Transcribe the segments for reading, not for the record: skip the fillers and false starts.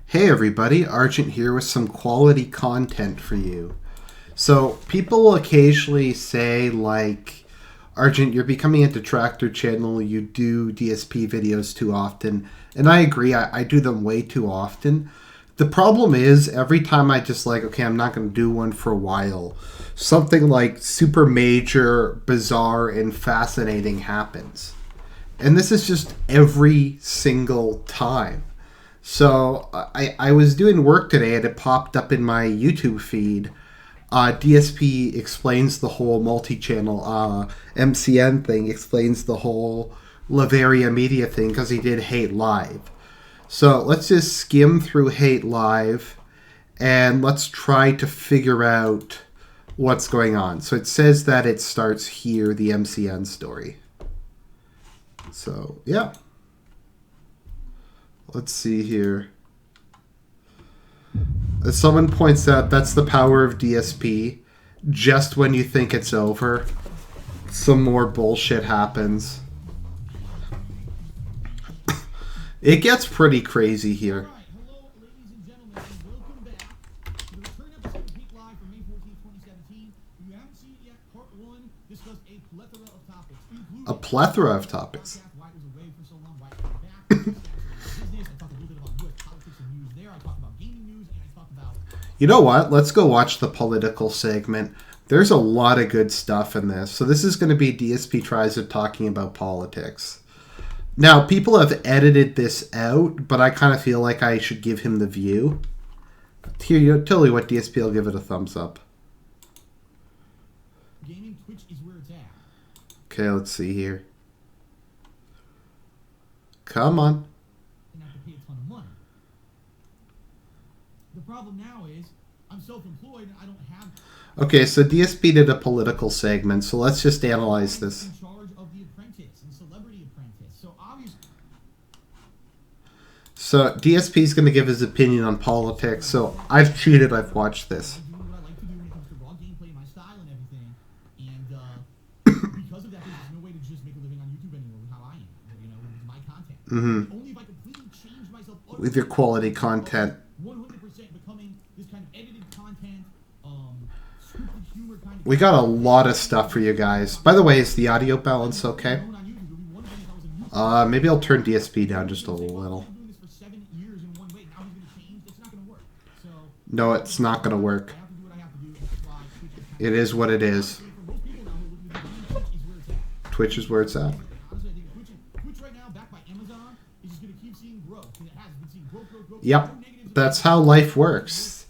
Hey everybody, Argent here with some quality content for you. So people will occasionally say like, Argent, you're becoming a detractor channel, you do DSP videos too often. And I agree, I do them way too often. The problem is every time I just like, okay, I'm not going to do one for a while, something like super major, bizarre, and fascinating happens. And this is just every single time. So I was doing work today and it popped up in my YouTube feed. DSP explains the whole multi-channel MCN thing, explains the whole Lavaria Media thing because he did Hate Live. So let's just skim through Hate Live and let's try to figure out what's going on. So it says that it starts here, the MCN story. So, yeah. Let's see here. As someone points out, that's the power of DSP. Just when you think it's over, some more bullshit happens. It gets pretty crazy here. Hello, ladies and gentlemen, and welcome back to the return episode of Hate Live from May 14th, 2017. If you haven't seen it yet, part 1 discussed a plethora of topics. A plethora of topics. Why it was away for so long, why it came back. Business. I talked a little bit about U.S. politics and news there. I talked about gaming news, and I talked about... You know what? Let's go watch the political segment. There's a lot of good stuff in this. So this is going to be DSP tries at talking about politics. Now, people have edited this out, but I kind of feel like I should give him the view. Here, you tell me what DSP will give it a thumbs up. Gaming, Twitch is where it's at. Okay, let's see here. Come on. And I have to pay a ton of money. The problem now is, I'm self-employed and I don't have... Okay, so DSP did a political segment, so let's just analyze this. ...in charge of The Apprentice and Celebrity Apprentice. So obviously... So DSP is going to give his opinion on politics. So I've cheated. I've watched this. I'm doing what I like to do when it comes to raw gameplay, my style and everything. And because of that, there's no way to just make a living on YouTube anymore with how I am, you know, with my content. Only if I completely change myself With your quality content. 100% becoming this kind of edited content, scripted humor kind of... We got a lot of stuff for you guys. By the way, is the audio balance okay? Maybe I'll turn DSP down just a little. No, it's not going to work. It is what it is. Twitch is where it's at. Yep, that's how life works.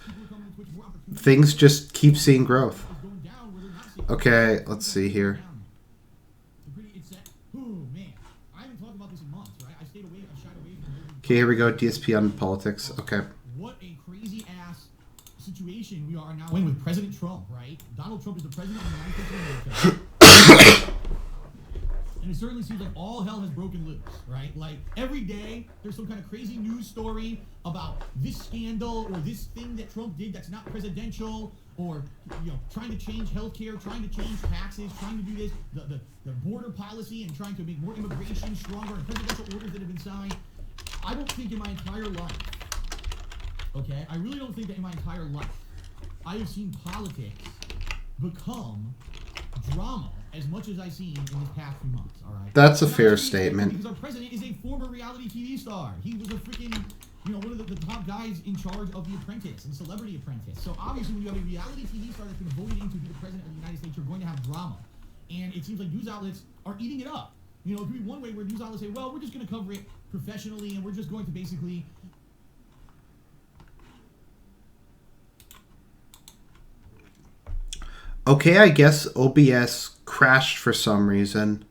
Things just keep seeing growth. Okay, let's see here. Okay, here we go. DSP on politics. Okay. What a crazy ass situation we are now in with President Trump, right? Donald Trump is the president of the United States of America. And it certainly seems like all hell has broken loose, right? Like, every day, there's some kind of crazy news story about this scandal or this thing that Trump did that's not presidential, or, you know, trying to change healthcare, trying to change taxes, trying to do this, the border policy, and trying to make more immigration stronger, and presidential orders that have been signed. I don't think in my entire life, okay, I really don't think that in my entire life I have seen politics become drama as much as I've seen in this past few months, all right? That's a fair statement. Because our president is a former reality TV star. He was a freaking, you know, one of the top guys in charge of The Apprentice and Celebrity Apprentice. So obviously when you have a reality TV star that's been voted in to be the president of the United States, you're going to have drama. And it seems like news outlets are eating it up. You know, it could be one way where news outlets say, well, we're just going to cover it professionally and we're just going to basically... Okay, I guess OBS crashed for some reason.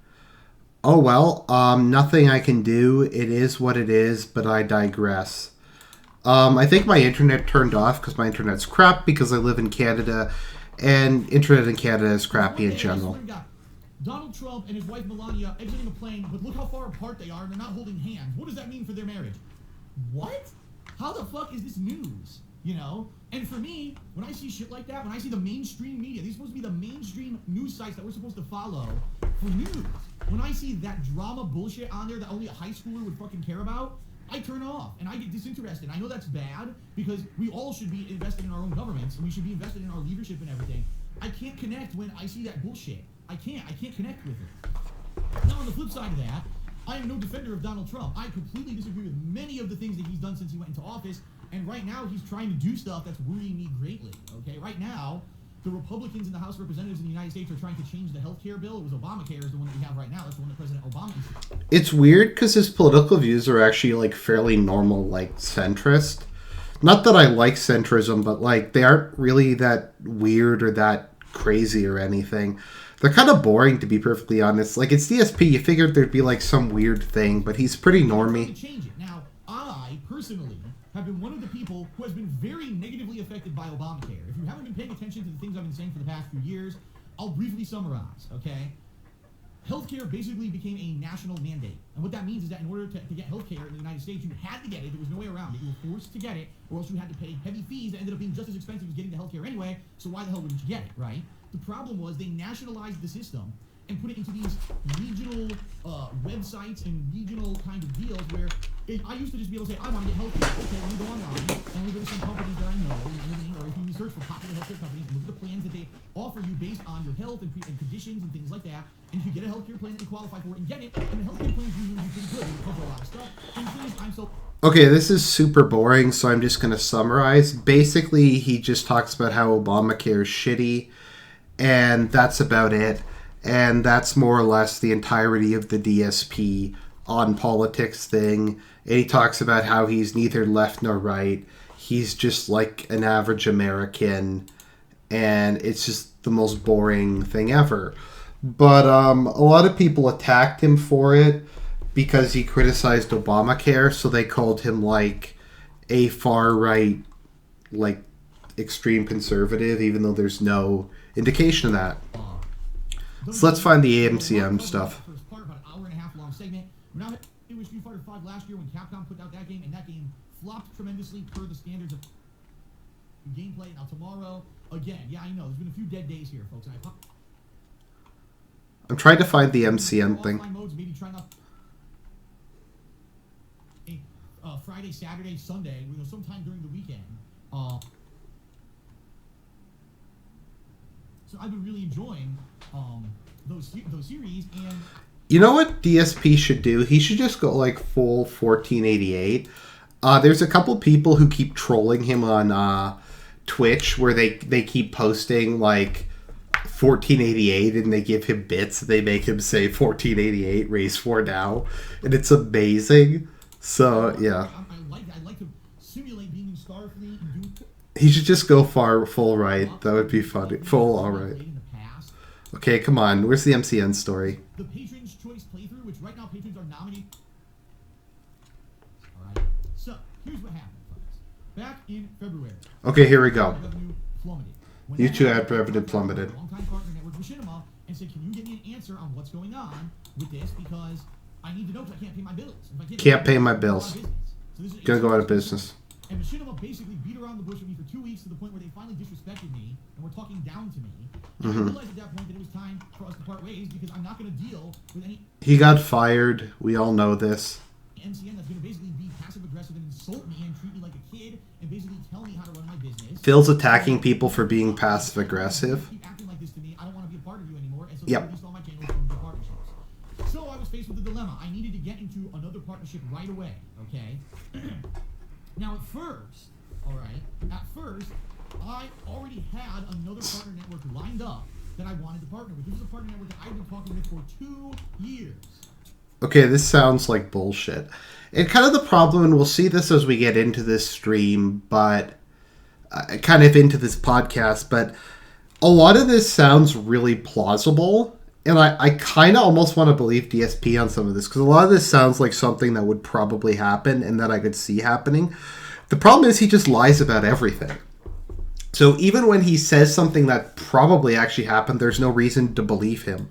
Oh well, nothing I can do. It is what it is, but I digress. I think my internet turned off because my internet's crap because I live in Canada, and internet in Canada is crappy in general. Donald Trump and his wife Melania exiting a plane, but look how far apart they are, and they're not holding hands. What does that mean for their marriage? What? How the fuck is this news? You know? And for me, when I see shit like that, when I see the mainstream media, these are supposed to be the mainstream news sites that we're supposed to follow for news. When I see that drama bullshit on there that only a high schooler would fucking care about, I turn off and I get disinterested. I know that's bad because we all should be invested in our own governments and we should be invested in our leadership and everything. I can't connect when I see that bullshit. I can't connect with it. Now on the flip side of that, I am no defender of Donald Trump. I completely disagree with many of the things that he's done since he went into office, and right now he's trying to do stuff that's worrying me greatly. Okay, right now the Republicans in the House of Representatives in the United States are trying to change the health care bill. It was Obamacare is the one that we have right now. That's the one that President Obama issued. It's weird because his political views are actually like fairly normal, like centrist. Not that I like centrism, but like they aren't really that weird or that crazy or anything. They're kind of boring, to be perfectly honest. Like, it's DSP. You figured there'd be like some weird thing, but he's pretty normie. Change it. Now, I personally have been one of the people who has been very negatively affected by Obamacare. If you haven't been paying attention to the things I've been saying for the past few years, I'll briefly summarize, okay? Healthcare basically became a national mandate. And what that means is that in order to get healthcare in the United States, you had to get it. There was no way around it. You were forced to get it, or else you had to pay heavy fees that ended up being just as expensive as getting the healthcare anyway, so why the hell wouldn't you get it, right? The problem was they nationalized the system and put it into these regional websites and regional kind of deals where I used to just be able to say, I want to get healthcare. Okay, let me go online and we go to some companies that I know, or if you research for popular healthcare companies, look at the plans that they offer you based on your health and conditions and things like that. And if you get a healthcare plan that you qualify for it and get it, and the healthcare plans usually pretty good. They cover a lot of stuff. And the thing is, I'm so... Okay, this is super boring, so I'm just going to summarize. Basically, he just talks about how Obamacare is shitty, and that's about it. And that's more or less the entirety of the DSP on politics thing. And he talks about how he's neither left nor right. He's just like an average American, and it's just the most boring thing ever. But a lot of people attacked him for it because he criticized Obamacare, so they called him like a far-right, like extreme conservative, even though there's no indication of that. So let's find the AMCM stuff. First part, about an hour and a half long segment. We're now it was Street Fighter V last year when Capcom put out that game, and that game flopped tremendously per the standards of gameplay. Now tomorrow, again, yeah, I know there's been a few dead days here, folks. And I'm trying to find the MCM thing. Modes, maybe try not Friday, Saturday, Sunday, sometime during the weekend. So I've been really enjoying those series, and you know what DSP should do? He should just go like full 1488. There's a couple people who keep trolling him on Twitch where they keep posting like 1488 and they give him bits. They make him say 1488 race for now, and it's amazing. So yeah, I like to simulate being in Starfleet and do. He should just go full right. That would be funny. Full all right. Okay, come on. Where's the MCN story? The Patron's Choice playthrough, which right now patrons are nominated. All right. So here's what happened, folks. Back in February. Okay, here we go. YouTube ad revenue plummeted. Longtime partner network Machinima and said, "Can you give me an answer on what's going on with this? Because I need to know because I can't pay my bills. If I can't pay my bills. So Gonna go out of business." And Machinima basically beat around the bush with me for 2 weeks to the point where they finally disrespected me and were talking down to me. And I realized at that point that it was time for us to part ways because I'm not going to deal with any... He got fired. We all know this. MCN that's going to basically be passive-aggressive and insult me and treat me like a kid and basically tell me how to run my business. Phil's attacking people for being passive-aggressive. Keep acting like this to me. I don't want to be a part of you anymore. And so yep. I released all my channels from the partnerships. So I was faced with a dilemma. I needed to get into another partnership right away, okay? Now, at first, I already had another partner network lined up that I wanted to partner with. This is a partner network that I've been talking with for 2 years. Okay, this sounds like bullshit. And kind of the problem, and we'll see this as we get into this stream, but kind of into this podcast, but a lot of this sounds really plausible. And I kind of almost want to believe DSP on some of this, because a lot of this sounds like something that would probably happen and that I could see happening. The problem is he just lies about everything. So even when he says something that probably actually happened, there's no reason to believe him.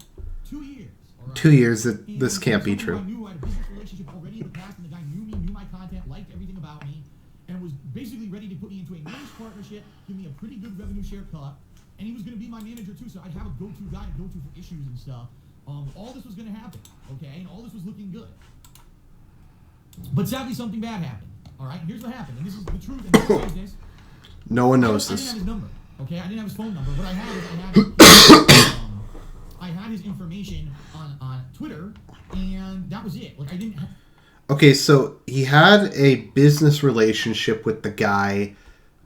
2 years. Right. 2 years that this can't be true. I knew I had a business relationship already in the past, and the guy knew me, knew my content, liked everything about me, and was basically ready to put me into a nice partnership, give me a pretty good revenue share cut. And he was going to be my manager too, so I'd have a go-to guy to go to for issues and stuff. All this was going to happen, okay? And all this was looking good. But sadly, something bad happened. All right, here's what happened, and this is the truth. And no one knows this. No one knows I didn't this. have his number. Okay, I didn't have his phone number. What I had is I had his information on Twitter, and that was it. Like I didn't. Okay, so he had a business relationship with the guy,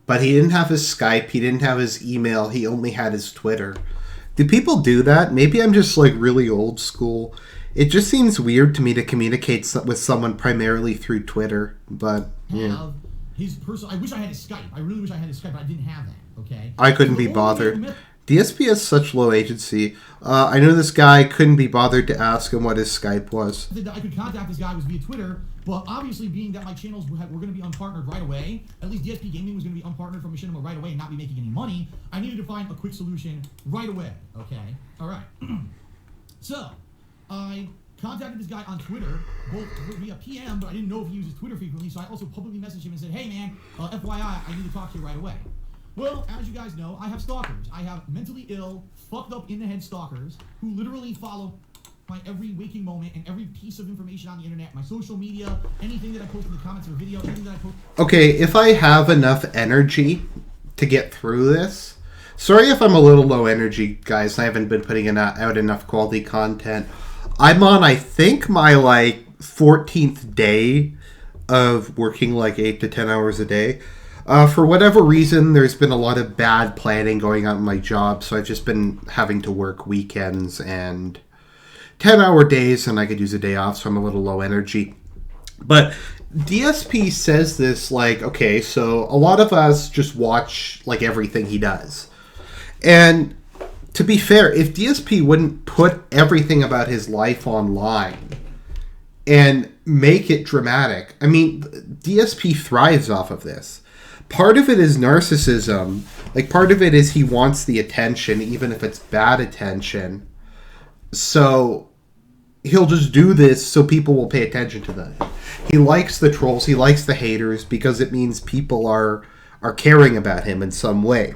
but he didn't have his Skype, he didn't have his email, he only had his Twitter. Do people do that? Maybe I'm just like really old school. It just seems weird to me to communicate with someone primarily through Twitter, but yeah. His personal. I wish I had his Skype. I really wish I had his Skype, but I didn't have that. Okay. I couldn't be bothered. DSP has such low agency. I know this guy couldn't be bothered to ask him what his Skype was. I could contact this guy was via Twitter, but obviously being that my channels were going to be unpartnered right away, at least DSP Gaming was going to be unpartnered from Machinima right away and not be making any money, I needed to find a quick solution right away, okay? All right. So, I contacted this guy on Twitter, both via PM, but I didn't know if he uses Twitter frequently, so I also publicly messaged him and said, hey man, FYI, I need to talk to you right away. Well, as you guys know, I have stalkers. I have mentally ill, fucked up in the head stalkers who literally follow my every waking moment and every piece of information on the internet, my social media, anything that I post in the comments of a video, anything that I post. Okay, if I have enough energy to get through this, sorry if I'm a little low energy, guys. I haven't been putting out enough quality content. I'm on, I think, my like 14th day of working like 8 to 10 hours a day. For whatever reason, there's been a lot of bad planning going on in my job, so I've just been having to work weekends and 10-hour days, and I could use a day off, so I'm a little low energy. But DSP says this like, okay, so a lot of us just watch like everything he does. And to be fair, if DSP wouldn't put everything about his life online and make it dramatic, I mean, DSP thrives off of this. Part of it is narcissism. Like, part of it is he wants the attention, even if it's bad attention. So he'll just do this so people will pay attention to that. He likes the trolls, he likes the haters, because it means people are caring about him in some way.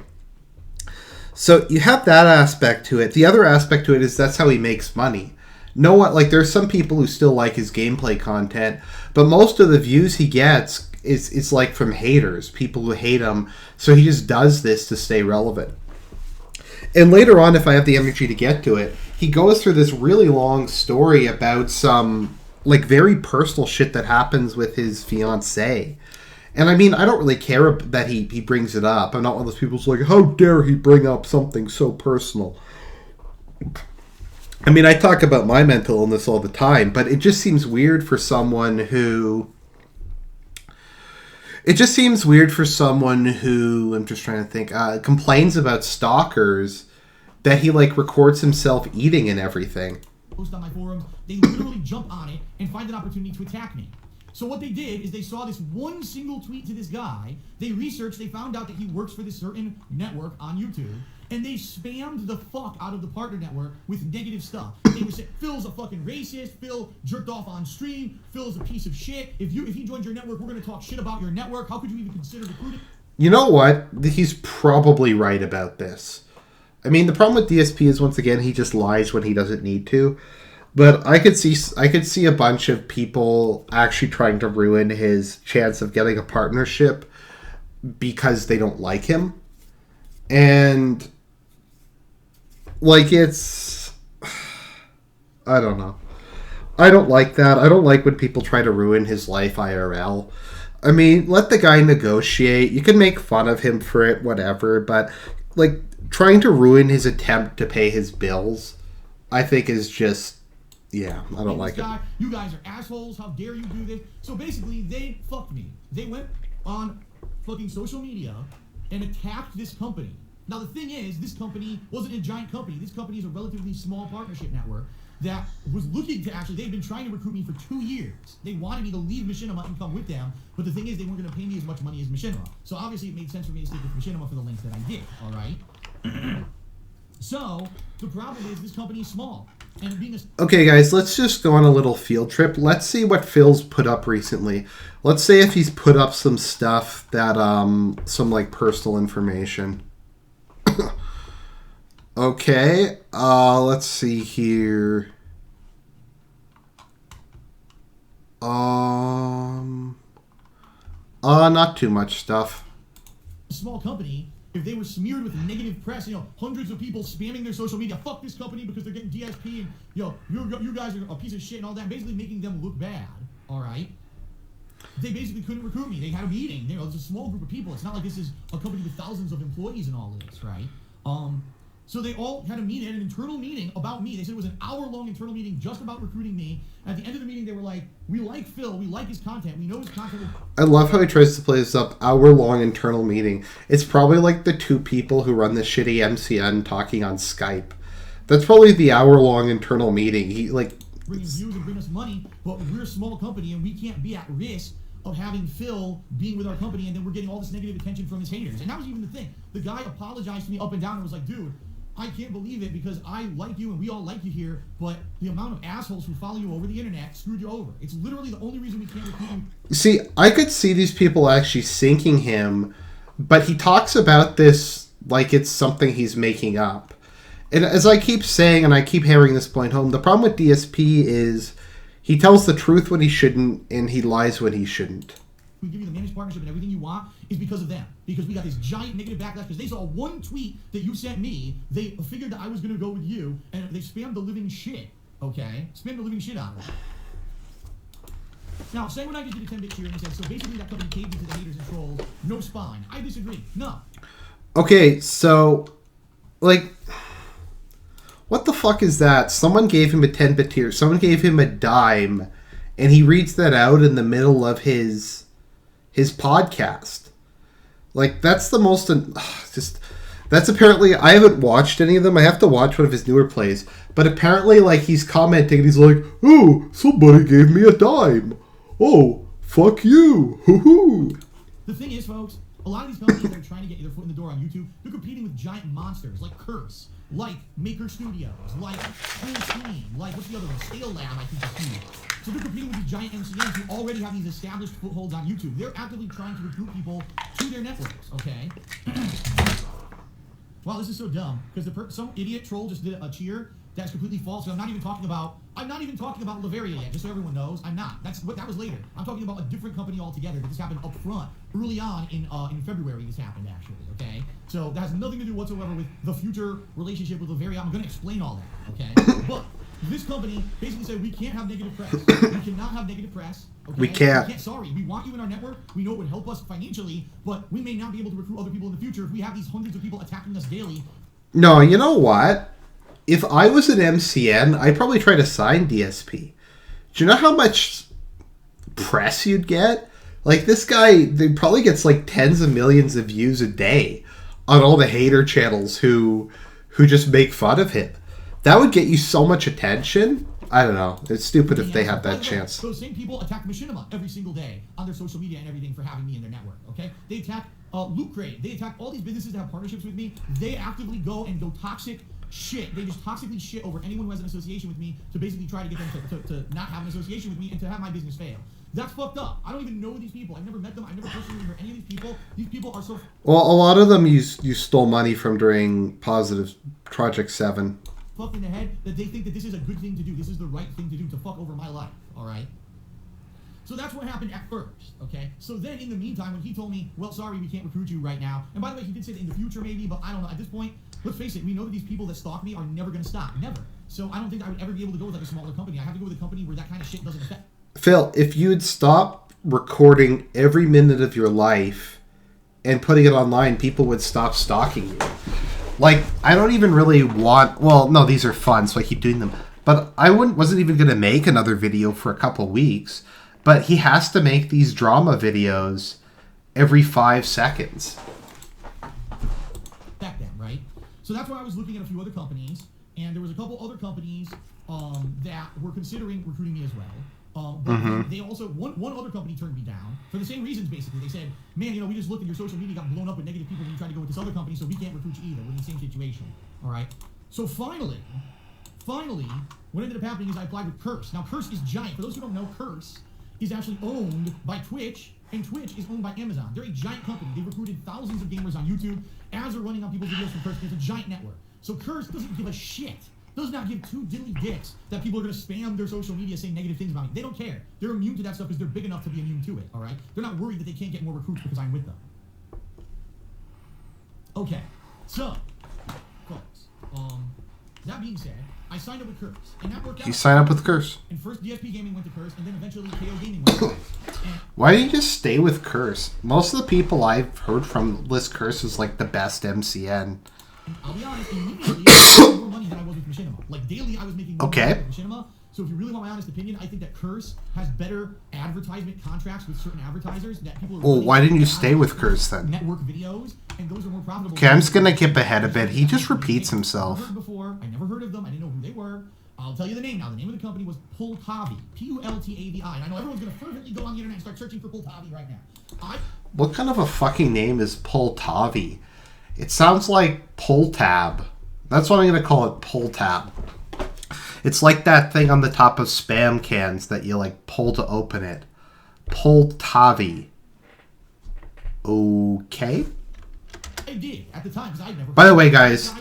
So you have that aspect to it. The other aspect to it is that's how he makes money. No one, like, there's some people who still like his gameplay content, but most of the views he gets is like from haters, people who hate him. So he just does this to stay relevant. And later on, if I have the energy to get to it, he goes through this really long story about some like very personal shit that happens with his fiancée. And I mean, I don't really care that he brings it up. I'm not one of those people who's like, how dare he bring up something so personal. I mean, I talk about my mental illness all the time, but it just seems weird for someone who... I'm just trying to think, complains about stalkers, that he, like, records himself eating and everything. Post on my forums, they literally jump on it and find an opportunity to attack me. So what they did is they saw this one single tweet to this guy, they researched, they found out that he works for this certain network on YouTube, and they spammed the fuck out of the partner network with negative stuff. They were saying, Phil's a fucking racist, Phil jerked off on stream, Phil's a piece of shit, if he joins your network, we're going to talk shit about your network, how could you even consider recruiting? You know what? He's probably right about this. I mean, the problem with DSP is, once again, he just lies when he doesn't need to. But I could see a bunch of people actually trying to ruin his chance of getting a partnership because they don't like him. And like, it's, I don't know. I don't like that. I don't like when people try to ruin his life IRL. I mean, let the guy negotiate. You can make fun of him for it, whatever, but like trying to ruin his attempt to pay his bills, I think is just, yeah, I don't like it. You guys are assholes. How dare you do this? So basically, they fucked me. They went on fucking social media and attacked this company. Now, the thing is, this company wasn't a giant company. This company is a relatively small partnership network that was looking to actually, they've been trying to recruit me for 2 years. They wanted me to leave Machinima and come with them, but the thing is, they weren't going to pay me as much money as Machinima. So obviously, it made sense for me to stick with Machinima for the length that I did, all right? So, the problem is, this company is small. And being okay, guys, let's just go on a little field trip. Let's see what Phil's put up recently. Let's say if he's put up some stuff that, some, like, personal information. Okay, let's see here. Not too much stuff. Small company, if they were smeared with negative press, hundreds of people spamming their social media, fuck this company because they're getting DSP and, you guys are a piece of shit and all that, basically making them look bad, all right? They basically couldn't recruit me. They had a meeting. It's a small group of people. It's not like this is a company with thousands of employees and all this, right? So they all had an internal meeting about me. They said it was an hour-long internal meeting just about recruiting me. At the end of the meeting, they were like, we like Phil. We like his content. We know his content. I love how he tries to play this up. Hour-long internal meeting. It's probably like the two people who run the shitty MCN talking on Skype. That's probably the hour-long internal meeting. Bringing views and bring us money, but we're a small company and we can't be at risk of having Phil being with our company and then we're getting all this negative attention from his haters. And that was even the thing. The guy apologized to me up and down and was like, dude, I can't believe it because I like you and we all like you here, but the amount of assholes who follow you over the internet screwed you over. It's literally the only reason we can't recruit you. See, I could see these people actually sinking him, but he talks about this like it's something he's making up. And as I keep saying, and I keep hammering this point home, the problem with DSP is he tells the truth when he shouldn't, and he lies when he shouldn't. We give you the managed partnership and everything you want is because of them. Because we got this giant negative backlash because they saw one tweet that you sent me. They figured that I was going to go with you, and they spammed the living shit, okay? Spammed the living shit out of it. Now, say when I just did a 10-bit cheer and he said, so basically that company caved into the haters and trolls, no spine. I disagree. No. Okay, so, what the fuck is that? Someone gave him a 10-bit tier. Someone gave him a dime, and he reads that out in the middle of his podcast. That's the most... That's apparently... I haven't watched any of them. I have to watch one of his newer plays. But apparently, he's commenting, and he's like, oh, somebody gave me a dime. Oh, fuck you. Hoo-hoo. The thing is, folks, a lot of these companies that are trying to get their foot in the door on YouTube, they're competing with giant monsters like Curse, like Maker Studios, like Full Steam, like what's the other one? Stale Lab, I think is huge. So they're competing with these giant MCNs who already have these established footholds on YouTube. They're actively trying to recruit people to their networks, okay? Wow, this is so dumb because some idiot troll just did a cheer that's completely false. So I'm not even talking about Lavaria yet, just so everyone knows. I'm not. That was later. I'm talking about a different company altogether. This happened up front, early on in February. This happened actually. Okay, so that has nothing to do whatsoever with the future relationship with Lavaria. I'm going to explain all that. Okay, but this company basically said we can't have negative press. We cannot have negative press. Okay? We can't. Sorry, we want you in our network. We know it would help us financially, but we may not be able to recruit other people in the future if we have these hundreds of people attacking us daily. No, you know what? If I was an MCN, I'd probably try to sign DSP. Do you know how much press you'd get? This guy, they probably gets tens of millions of views a day on all the hater channels who just make fun of him. That would get you so much attention. I don't know. It's stupid if they had that chance. Those same people attack Machinima every single day on their social media and everything for having me in their network, okay? They attack Loot Crate. They attack all these businesses that have partnerships with me. They actively go toxic shit. They just toxically shit over anyone who has an association with me to basically try to get them to not have an association with me and to have my business fail. That's fucked up. I don't even know these people. I've never met them. I've never personally heard any of these people. These people are so... Well, a lot of them you stole money from during Positive Project 7. Fucked in the head that they think that this is a good thing to do. This is the right thing to do to fuck over my life. All right? So that's what happened at first, okay? So then in the meantime, when he told me, well, sorry, we can't recruit you right now. And by the way, he did say that in the future maybe, but I don't know. At this point, let's face it, we know that these people that stalk me are never going to stop. Never. So I don't think I would ever be able to go with a smaller company. I have to go with a company where that kind of shit doesn't affect. Phil, if you'd stop recording every minute of your life and putting it online, people would stop stalking you. I don't even really want... Well, no, these are fun, so I keep doing them. But I wasn't even going to make another video for a couple weeks. But he has to make these drama videos every 5 seconds. Back then, right? So that's why I was looking at a few other companies, and there was a couple other companies that were considering recruiting me as well. But they also, one other company turned me down for the same reasons, basically. They said, man, we just looked and your social media got blown up with negative people when you tried to go with this other company, so we can't recruit you either. We're in the same situation, all right? So finally, what ended up happening is I applied with Curse. Now, Curse is giant. For those who don't know, Curse is actually owned by Twitch, and Twitch is owned by Amazon. They're a giant company. They've recruited thousands of gamers on YouTube. Ads are running on people's videos from Curse. It's a giant network. So Curse doesn't give a shit does not give two diddly dicks that people are going to spam their social media saying negative things about me. They don't care. They're immune to that stuff because they're big enough to be immune to it, all right? They're not worried that they can't get more recruits because I'm with them. Okay, so, folks, that being said, I signed up with Curse, and that worked out. You sign up with Curse. And first DSP Gaming went to Curse, and then eventually KO Gaming went to Curse. Why do you just stay with Curse? Most of the people I've heard from list Curse as like the best MCN. And I'll be honest, immediately, I was making more money than I was with Machinima. Like, daily, I was making more money with Machinima. So if you really want my honest opinion, I think that Curse has better advertisement contracts with certain advertisers that people are... Well, why didn't you stay with Curse then? Network videos, and those are more profitable. Okay, I'm just going to skip ahead a bit. He just repeats himself. I never heard of them. I didn't know who they were. I'll tell you the name now. The name of the company was Pultavi. P-U-L-T-A-V-I. And I know everyone's going to fervently go on the internet and start searching for Pultavi right now. What kind of a fucking name is Pultavi? It sounds like Pull Tab. That's what I'm going to call it, Pull Tab. It's like that thing on the top of Spam cans that you like pull to open it. Pultavi. Okay. I did at the time because I'd never... By the way, guys,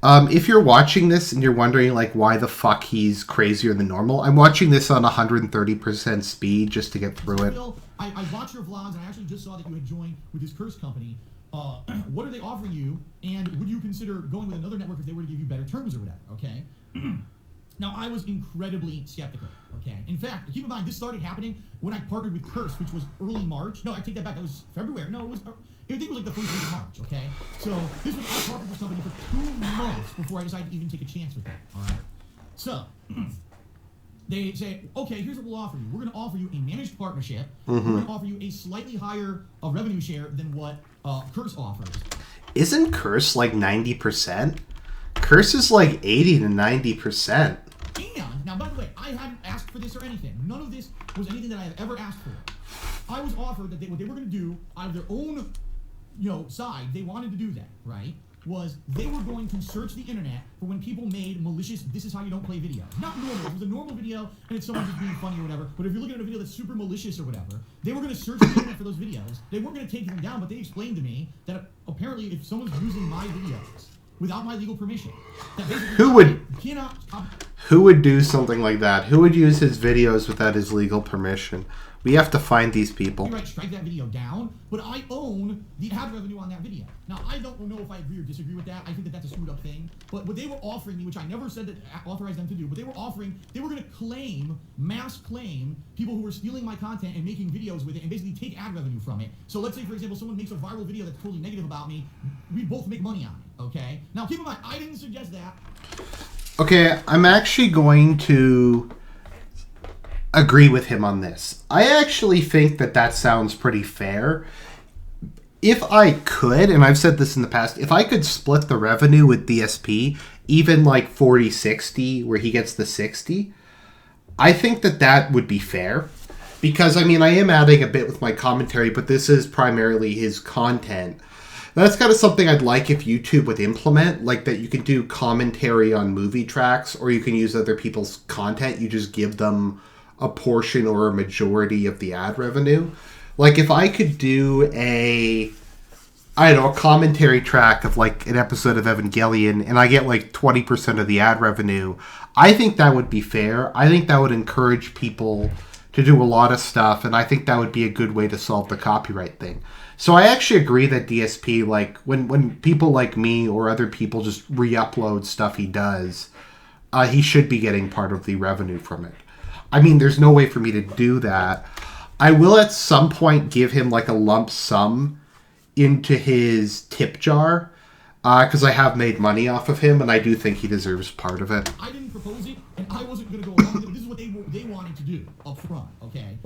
if you're watching this and you're wondering like why the fuck he's crazier than normal, I'm watching this on 130% speed just to get through it. I watched your vlogs and I actually just saw that you had joined with this Curse company. What are they offering you, and would you consider going with another network if they were to give you better terms or whatever, okay? Now, I was incredibly skeptical, okay? In fact, keep in mind, this started happening when I partnered with Curse, which was early March. No, I take that back. That was February. No, I think it was like the first week of March, okay? So this was, I partnered with somebody for 2 months before I decided to even take a chance with them, all right? So they say, okay, here's what we'll offer you. We're going to offer you a managed partnership. We're going to offer you a slightly higher revenue share than what Curse offers. Isn't Curse like 90%? Curse is like 80 to 90%. And, now by the way, I hadn't asked for this or anything. None of this was anything that I had ever asked for. I was offered that what they were going to do out of their own, side, they wanted to do that, right? Was they were going to search the internet for when people made malicious, this is how you don't play video. Not normal. It was a normal video, and it's someone just being funny or whatever. But if you're looking at a video that's super malicious or whatever, they were going to search the internet for those videos. They weren't going to take them down, but they explained to me that apparently if someone's using my videos without my legal permission, that who would do something like that? Who would use his videos without his legal permission? We have to find these people. Right, strike that video down, but I own the ad revenue on that video. Now, I don't know if I agree or disagree with that. I think that that's a screwed up thing. But what they were offering me, which I never said that authorized them to do, but they were going to mass claim people who were stealing my content and making videos with it and basically take ad revenue from it. So let's say, for example, someone makes a viral video that's totally negative about me. We both make money on it, okay? Now, keep in mind, I didn't suggest that. Okay, I'm actually going to agree with him on this. I actually think that sounds pretty fair. If I could, and I've said this in the past, if I could split the revenue with DSP, even like 40-60, where he gets the 60, I think that would be fair. Because, I mean, I am adding a bit with my commentary, but this is primarily his content. That's kind of something I'd like if YouTube would implement, like that you can do commentary on movie tracks, or you can use other people's content. You just give them a portion or a majority of the ad revenue. Like if I could do a commentary track of like an episode of Evangelion and I get like 20% of the ad revenue, I think that would be fair. I think that would encourage people to do a lot of stuff, and I think that would be a good way to solve the copyright thing. So I actually agree that DSP, like when people like me or other people just re-upload stuff he does, he should be getting part of the revenue from it. I mean, there's no way for me to do that. I will at some point give him like a lump sum into his tip jar because I have made money off of him, and I do think he deserves part of it. I didn't propose it, and I wasn't going to go along with it. This is what they wanted to do up front, okay?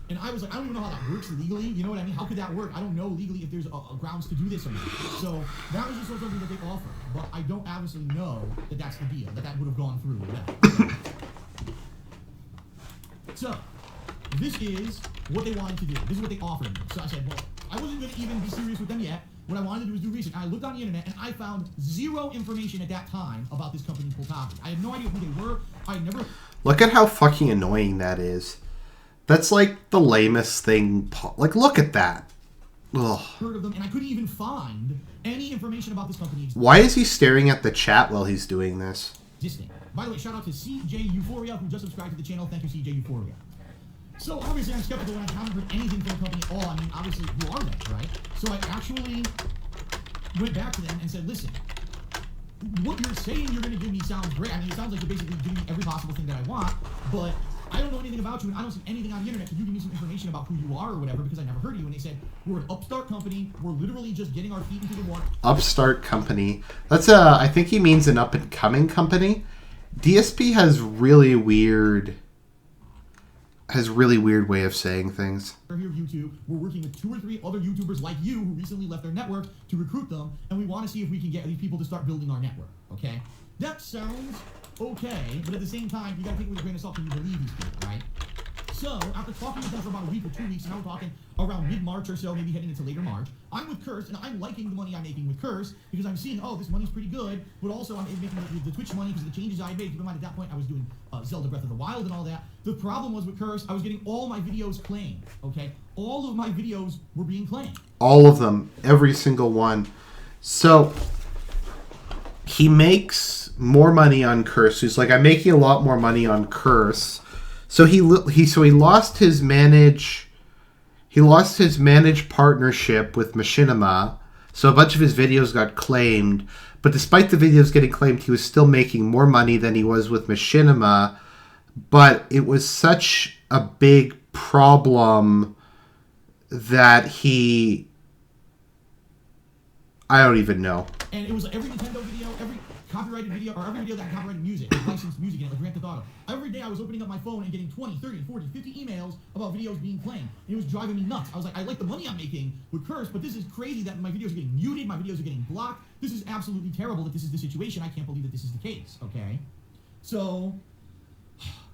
And I was like, I don't even know how that works legally. You know what I mean? How could that work? I don't know legally if there's a grounds to do this or not. So that was just something that they offered. But I don't obviously know that that's the deal, that would have gone through with that. So, this is what they wanted to do. This is what they offered me. So I said, well, I wasn't going to even be serious with them yet. What I wanted to do was do research. I looked on the internet, and I found zero information at that time about this company, Pultavi. I had no idea who they were. I never... Look at how fucking annoying that is. That's like the lamest thing. Like, look at that. Ugh. Heard of them, and I couldn't even find any information about this company. Why is he staring at the chat while he's doing this? existing. By the way, shout out to CJ Euphoria, who just subscribed to the channel. Thank you, CJ Euphoria. So obviously I'm skeptical when I haven't heard anything from the company at all. I mean, obviously, who are they, right? So I actually went back to them and said, listen, what you're saying you're going to give me sounds great. I mean, it sounds like you're basically giving me every possible thing that I want, but I don't know anything about you, and I don't see anything on the internet. Can you give me some information about who you are or whatever? Because I never heard of you. And they said, we're an upstart company. We're literally just getting our feet into the water. Upstart company. That's I think he means an up-and-coming company. DSP has really weird way of saying things. We're here, YouTube. We're working with 2 or 3 other YouTubers like you who recently left their network to recruit them, and we want to see if we can get these people to start building our network, okay? That sounds okay, but at the same time, you gotta take it with a grain of salt when you believe these people, right? So, after talking with them for about a week or 2 weeks, now we're talking around mid-March or so, maybe heading into later March, I'm with Curse, and I'm liking the money I'm making with Curse, because I'm seeing, oh, this money's pretty good, but also I'm making the Twitch money because of the changes I made. Keep in mind, at that point, I was doing Zelda Breath of the Wild and all that. The problem was with Curse, I was getting all my videos claimed, okay? All of my videos were being claimed. All of them. Every single one. So, he makes more money on Curse. He's like, I'm making a lot more money on Curse. So he lost his managed partnership with Machinima. So a bunch of his videos got claimed, but despite the videos getting claimed, he was still making more money than he was with Machinima. But it was such a big problem that I don't even know. And it was every Nintendo video, every copyrighted video, or every video that had copyrighted music, licensed music in it, like Grand Theft Auto. Every day I was opening up my phone and getting 20, 30, 40, 50 emails about videos being claimed. And it was driving me nuts. I was like, I like the money I'm making with Curse, but this is crazy that my videos are getting muted, my videos are getting blocked. This is absolutely terrible that this is the situation. I can't believe that this is the case, okay? So,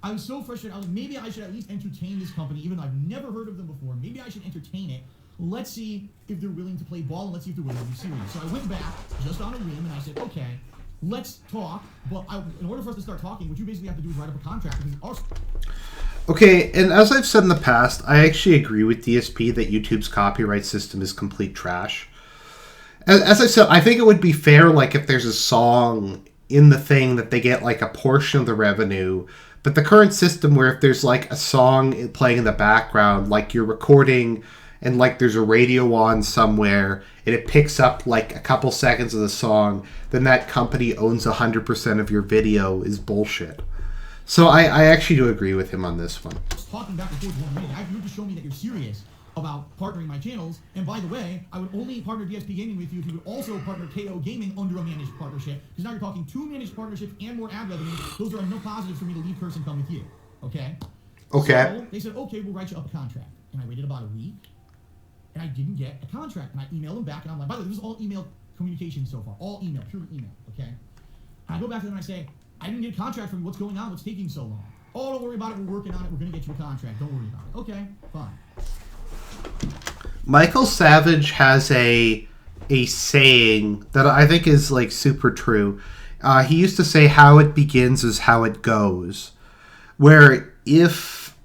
I was so frustrated. I was like, maybe I should at least entertain this company, even though I've never heard of them before. Maybe I should entertain it. Let's see if they're willing to play ball, and let's see if they're willing to be serious. So I went back, just on a whim, and I said, okay, let's talk. But in order for us to start talking, what you basically have to do is write up a contract. Okay, and as I've said in the past, I actually agree with DSP that YouTube's copyright system is complete trash. As I said, I think it would be fair, like, if there's a song in the thing that they get, like, a portion of the revenue. But the current system where if there's, like, a song playing in the background, like you're recording and, like, there's a radio on somewhere and it picks up, like, a couple seconds of the song, then that company owns 100% of your video is bullshit. So I actually do agree with him on this one. Talking back and forth 1 minute, you just show me that you're serious about partnering my channels. And by the way, I would only partner DSP Gaming with you if you would also partner KO Gaming under a managed partnership. Because now you're talking 2 managed partnerships and more ad revenue. Those are no positives for me to leave Curse and come with you. Okay? Okay. So they said, okay, we'll write you up a contract. And I waited about a week, and I didn't get a contract. And I emailed them back, and I'm like, by the way, this is all email communication so far. All email, pure email, okay? And I go back to them and I say, I didn't get a contract from you. What's going on? What's taking so long? Oh, don't worry about it. We're working on it. We're going to get you a contract. Don't worry about it. Okay, fine. Michael Savage has a saying that I think is, like, super true. He used to say, how it begins is how it goes. Where if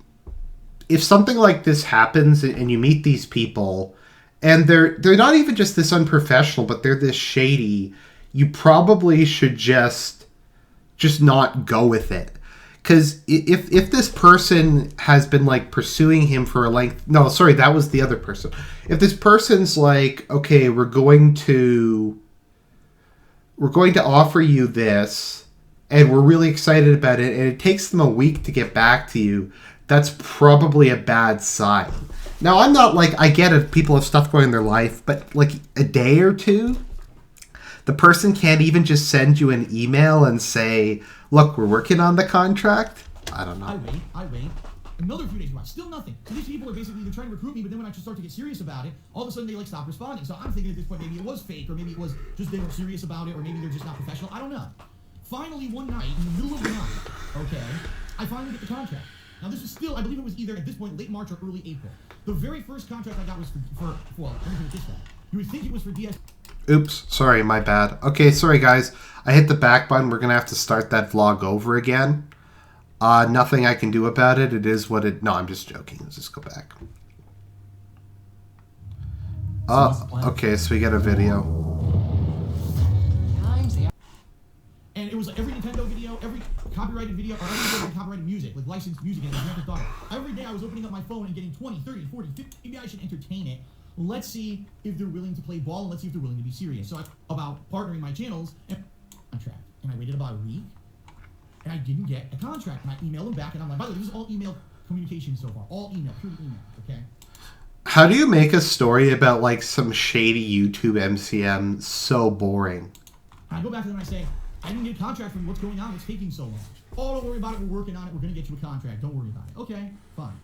something like this happens and you meet these people and they're not even just this unprofessional, but they're this shady, you probably should just not go with it. Because if this person has been, like, pursuing him for a length... No, sorry, that was the other person. If this person's like, okay, we're going to offer you this, and we're really excited about it, and it takes them a week to get back to you, that's probably a bad sign. Now, I'm not, like, I get it, people have stuff going in their life, but, like, a day or two, the person can't even just send you an email and say, look, we're working on the contract. I don't know. I wait. Another few days go by. Still nothing. So these people are basically, they're trying to recruit me, but then when I start to get serious about it, all of a sudden they, like, stop responding. So I'm thinking at this point, maybe it was fake, or maybe it was just they weren't serious about it, or maybe they're just not professional. I don't know. Finally, one night, in the middle of the night, okay, I finally get the contract. Now, this is still, I believe it was either, at this point, late March or early April. The very first contract I got was for well, let me put it this way. You would think it was for DS... Oops, sorry, my bad. Okay, sorry guys. I hit the back button. We're going to have to start that vlog over again. Nothing I can do about it. It is what it... No, I'm just joking. Let's just go back. Okay, so we get a video. And it was every Nintendo video, media or every day copyrighted music, like licensed music and Grand Theft Auto. Every day I was opening up my phone and getting 20, 30, 40, 50. Maybe I should entertain it. Let's see if they're willing to play ball and let's see if they're willing to be serious. So I about partnering my channels and contract. And I waited about a week and I didn't get a contract. And I emailed them back and I'm like, by the way, this is all email communication so far. All email, pure email, okay? How do you make a story about like some shady YouTube MCM so boring? I go back to them and I say, I didn't get a contract from what's going on. It's taking so long. Oh, don't worry about it. We're working on it. We're going to get you a contract. Don't worry about it. Okay, fine.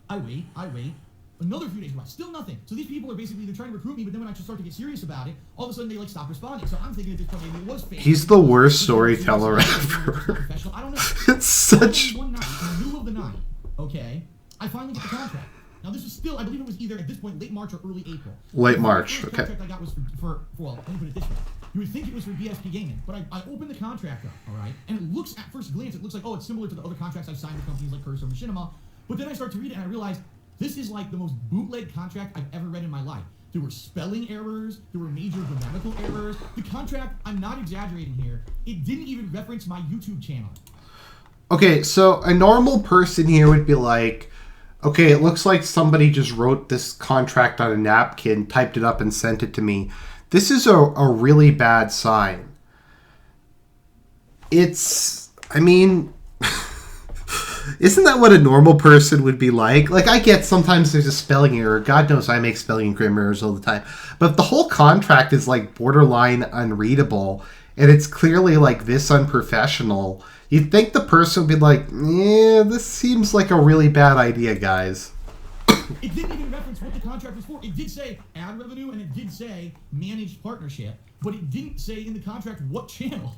I wait. Another few days go by. Still nothing. So these people are basically, they're trying to recruit me, but then when I just start to get serious about it, all of a sudden they like stop responding. So I'm thinking at this point, maybe it was fake. He's the worst storyteller ever. I don't know. It's such... One night, in the middle of the night, okay, I finally get the contract. Now this was still, I believe it was either at this point late March or early April. Late March, the okay. contract I got was for well, let me put it this way. You would think it was for DSP Gaming, but I opened the contract up, all right, and it looks, at first glance, it looks like, oh, it's similar to the other contracts I've signed with companies like Cursor and Machinima, but then I start to read it and I realize this is like the most bootleg contract I've ever read in my life. There were spelling errors, there were major grammatical errors. The contract, I'm not exaggerating here, it didn't even reference my YouTube channel. Okay, so a normal person here would be like, okay, it looks like somebody just wrote this contract on a napkin, typed it up, and sent it to me. This is a really bad sign. It's, I mean, isn't that what a normal person would be like? Like, I get sometimes there's a spelling error. God knows I make spelling and grammar errors all the time. But if the whole contract is, like, borderline unreadable, and it's clearly, like, this unprofessional, you'd think the person would be like, yeah, this seems like a really bad idea, guys. It didn't even reference what the contract was for. It did say ad revenue and it did say managed partnership, but it didn't say in the contract what channel.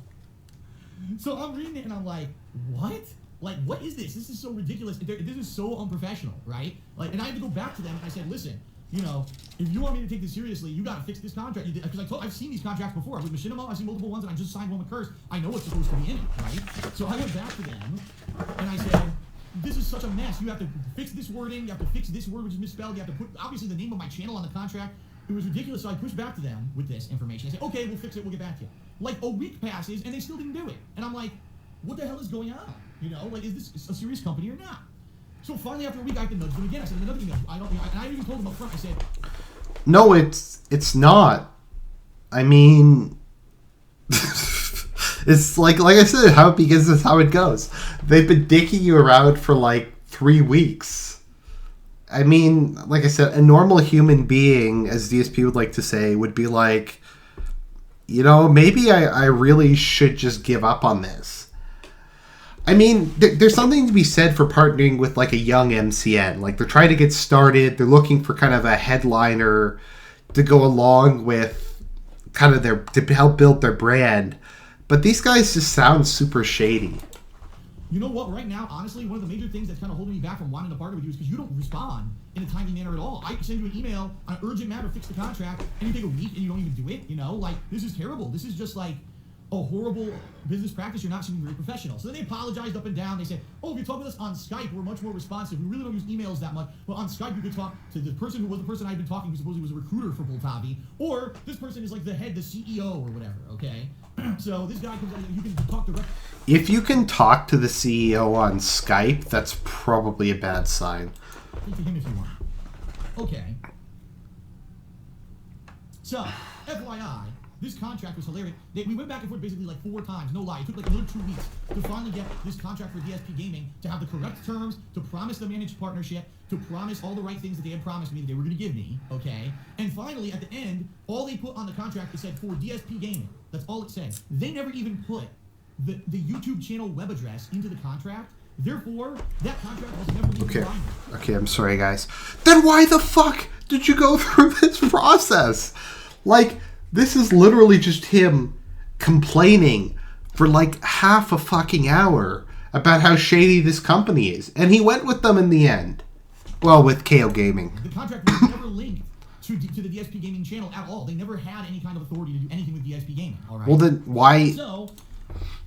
So I'm reading it and I'm like, what? Like, what is this? This is so ridiculous. This is so unprofessional, right? Like, and I had to go back to them and I said, listen, you know, if you want me to take this seriously, you got to fix this contract. Because I've seen these contracts before. With Machinima, I've seen multiple ones, and I just signed one with Curse. I know what's supposed to be in it, right? So I went back to them, and I said, this is such a mess. You have to fix this wording. You have to fix this word, which is misspelled. You have to put, obviously, the name of my channel on the contract. It was ridiculous, so I pushed back to them with this information. I said, okay, we'll fix it. We'll get back to you. Like, a week passes, and they still didn't do it. And I'm like, what the hell is going on? You know, like, is this a serious company or not? So finally, after a week, I have to nudge them again. I said, another email. And I even told them up front. I said, no, it's not. I mean, it's like I said, how it begins is how it goes. They've been dicking you around for like 3 weeks. I mean, like I said, a normal human being, as DSP would like to say, would be like, you know, maybe I really should just give up on this. I mean, there's something to be said for partnering with, like, a young MCN. Like, they're trying to get started. They're looking for kind of a headliner to go along with kind of to help build their brand. But these guys just sound super shady. You know what? Right now, honestly, one of the major things that's kind of holding me back from wanting to partner with you is because you don't respond in a timely manner at all. I send you an email on an urgent matter, fix the contract, and you take a week and you don't even do it. You know, like, this is terrible. This is just like a horrible business practice. You're not seeming very professional. So then they apologized up and down. They said, oh, if you talk with us on Skype, we're much more responsive. We really don't use emails that much. But on Skype, you could talk to the person who was the person I'd been talking to, who supposedly was a recruiter for Boltavi. Or this person is like the head, the CEO or whatever, okay? So this guy comes out, you can talk directly. If you can talk to the CEO on Skype, that's probably a bad sign. Speak to him if you want. Okay. So, FYI, this contract was hilarious. We went back and forth basically like 4 times, no lie. It took like another 2 weeks to finally get this contract for DSP Gaming to have the correct terms, to promise the managed partnership, to promise all the right things that they had promised me that they were going to give me, okay? And finally, at the end, all they put on the contract is said for DSP Gaming. That's all it said. They never even put the YouTube channel web address into the contract. Therefore, that contract was never even signed. Okay, I'm sorry, guys. Then why the fuck did you go through this process? Like, this is literally just him complaining for like half a fucking hour about how shady this company is. And he went with them in the end. Well, with KO Gaming. The contract was never linked to the DSP Gaming channel at all. They never had any kind of authority to do anything with DSP Gaming, all right? Well, then why...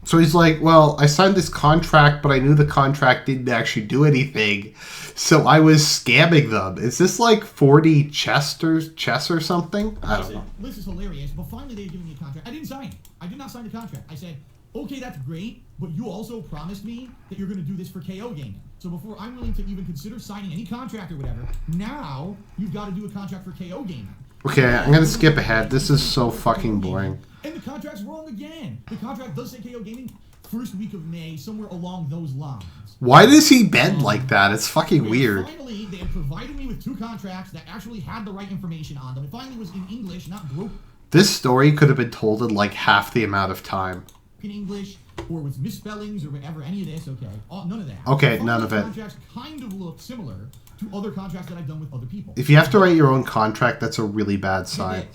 So he's like, well, I signed this contract, but I knew the contract didn't actually do anything, so I was scamming them. Is this like 40 chess or something? I don't know. This is hilarious, but finally they gave me a contract. I didn't sign it. I did not sign the contract. I said, Okay, that's great, but you also promised me that you're going to do this for KO Gaming. So before I'm willing to even consider signing any contract or whatever, now you've got to do a contract for KO Gaming. Okay, I'm gonna skip ahead. This is so fucking boring. And the contract's wrong again. The contract does say KO Gaming first week of May, somewhere along those lines. Why does he bend like that? It's fucking weird. Finally, they had provided me with 2 contracts that actually had the right information on them. It finally was in English, not broken. This story could have been told in like half the amount of time. In English, or with misspellings, or whatever, any of this, okay? None of that. Okay, none of it. Contracts kind of look similar to other contracts that I've done with other people. If you have to write your own contract, that's a really bad sign.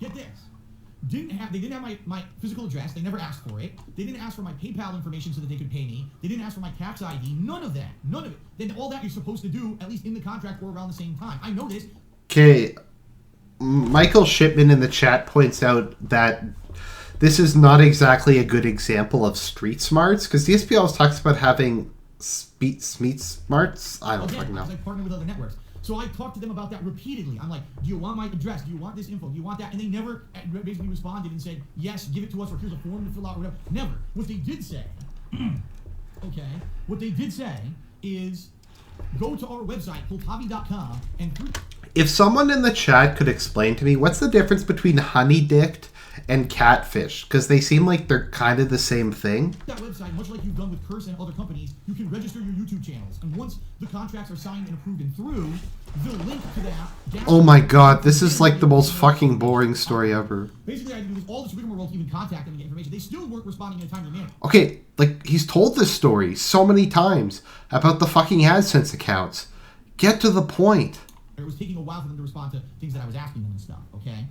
Get this. They didn't have my physical address. They never asked for it. They didn't ask for my PayPal information so that they could pay me. They didn't ask for my tax ID. None of that. None of it. Then all that you're supposed to do, at least in the contract, or around the same time. I know this. Okay, Michael Shipman in the chat points out that this is not exactly a good example of street smarts, because DSP always talks about having street smarts. I don't fucking know. I partner with other networks. So I talked to them about that repeatedly. I'm like, do you want my address? Do you want this info? Do you want that? And they never basically responded and said, yes, give it to us, or here's a form to fill out, or whatever. Never. What they did say, okay, what they did say is go to our website, poltavi.com, and if someone in the chat could explain to me what's the difference between honey-dicked and catfish, because they seem like they're kind of the same thing. That website, much like you've done with Curse and other companies, you can register your YouTube channels, and once the contracts are signed and approved and through, the link to that. Oh my god, this is like the most fucking boring story ever. Basically, I had to do this all this rigmarole to even contact them and get information. They still weren't responding in a timely manner. Okay, like he's told this story so many times about the fucking ADSENSE accounts. Get to the point. It was taking a while for them to respond to things that I was asking them and stuff. Okay.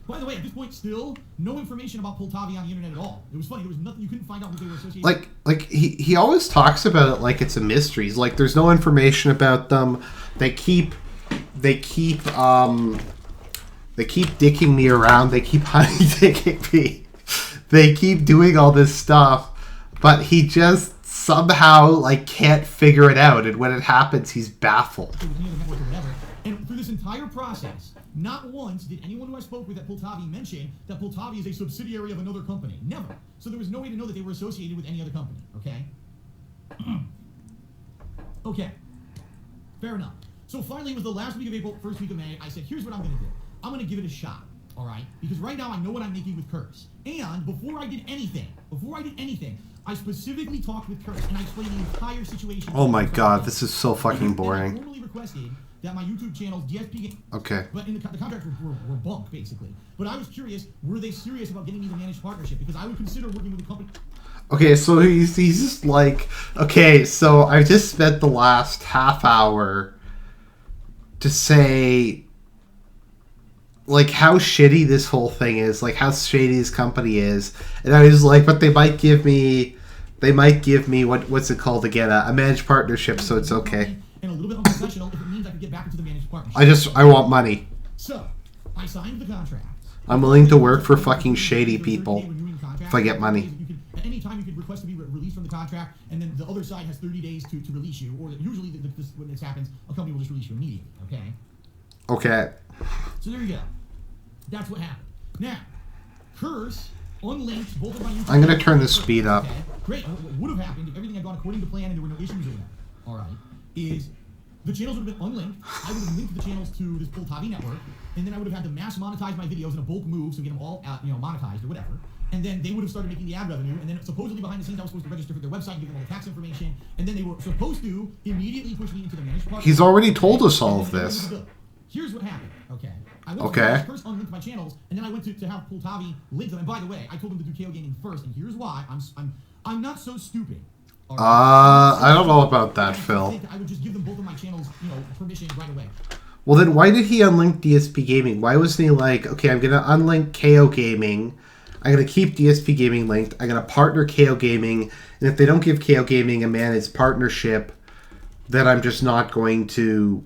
By the way, at this point, still no information about Poltavi on the internet at all. It was funny. There was nothing. You couldn't find out who they were associated. Like he always talks about it like it's a mystery. He's like, there's no information about them. They keep dicking me around. They keep honey dicking me. They keep doing all this stuff, but he just somehow like can't figure it out. And when it happens, he's baffled. And through this entire process, not once did anyone who I spoke with at Poltavi mention that Poltavi is a subsidiary of another company. Never. So there was no way to know that they were associated with any other company. Okay? Okay. Fair enough. So finally, it was the last week of April, first week of May. I said, here's what I'm going to do. I'm going to give it a shot. All right? Because right now I know what I'm making with Curse. And before I did anything, I specifically talked with Curse and I explained the entire situation. Oh my god, this is so fucking boring. I formally requested that my YouTube channel's DSP... Okay. But in the contracts were bumped, basically. But I was curious, were they serious about getting me the managed partnership? Because I would consider working with a company... Okay, so he's just like... Okay, so I just spent the last half hour to say... like how shitty this whole thing is, like how shady this company is, and I was like, but they might give me what's it called again, a managed partnership, so it's okay. And a little bit unprofessional if it means I could get back into the managed partnership. I want money. So I signed the contract. I'm willing to work for fucking shady people if I get money. At any time you could request to be released from the contract, and then the other side has 30 days to release you, or usually when this happens, a company will just release you immediately. Okay. Okay. So there you go. That's what happened. Now, Curse unlinked both of my YouTube. I'm gonna turn the speed up. Okay. Great. What would have happened if everything had gone according to plan and there were no issues or whatever? All right. Is the channels would have been unlinked. I would have linked the channels to this Poltavi network, and then I would have had to mass monetize my videos in a bulk move, so get them all monetized or whatever. And then they would have started making the ad revenue, and then supposedly behind the scenes I was supposed to register for their website and give them all the tax information, and then they were supposed to immediately push me into the managed partnership. He's already told us all of this. Here's what happened. Okay. I went to first unlinked my channels, and then I went to have Poltavi link them. And by the way, I told them to do KO Gaming first, and here's why. I'm not so stupid. Right? I don't know about that, Phil. I would just give them both of my channels, permission right away. Well, then why did he unlink DSP Gaming? Why wasn't he like, okay, I'm gonna unlink KO Gaming, I'm gonna keep DSP Gaming linked, I'm gonna partner KO Gaming, and if they don't give KO Gaming a managed partnership, then I'm just not going to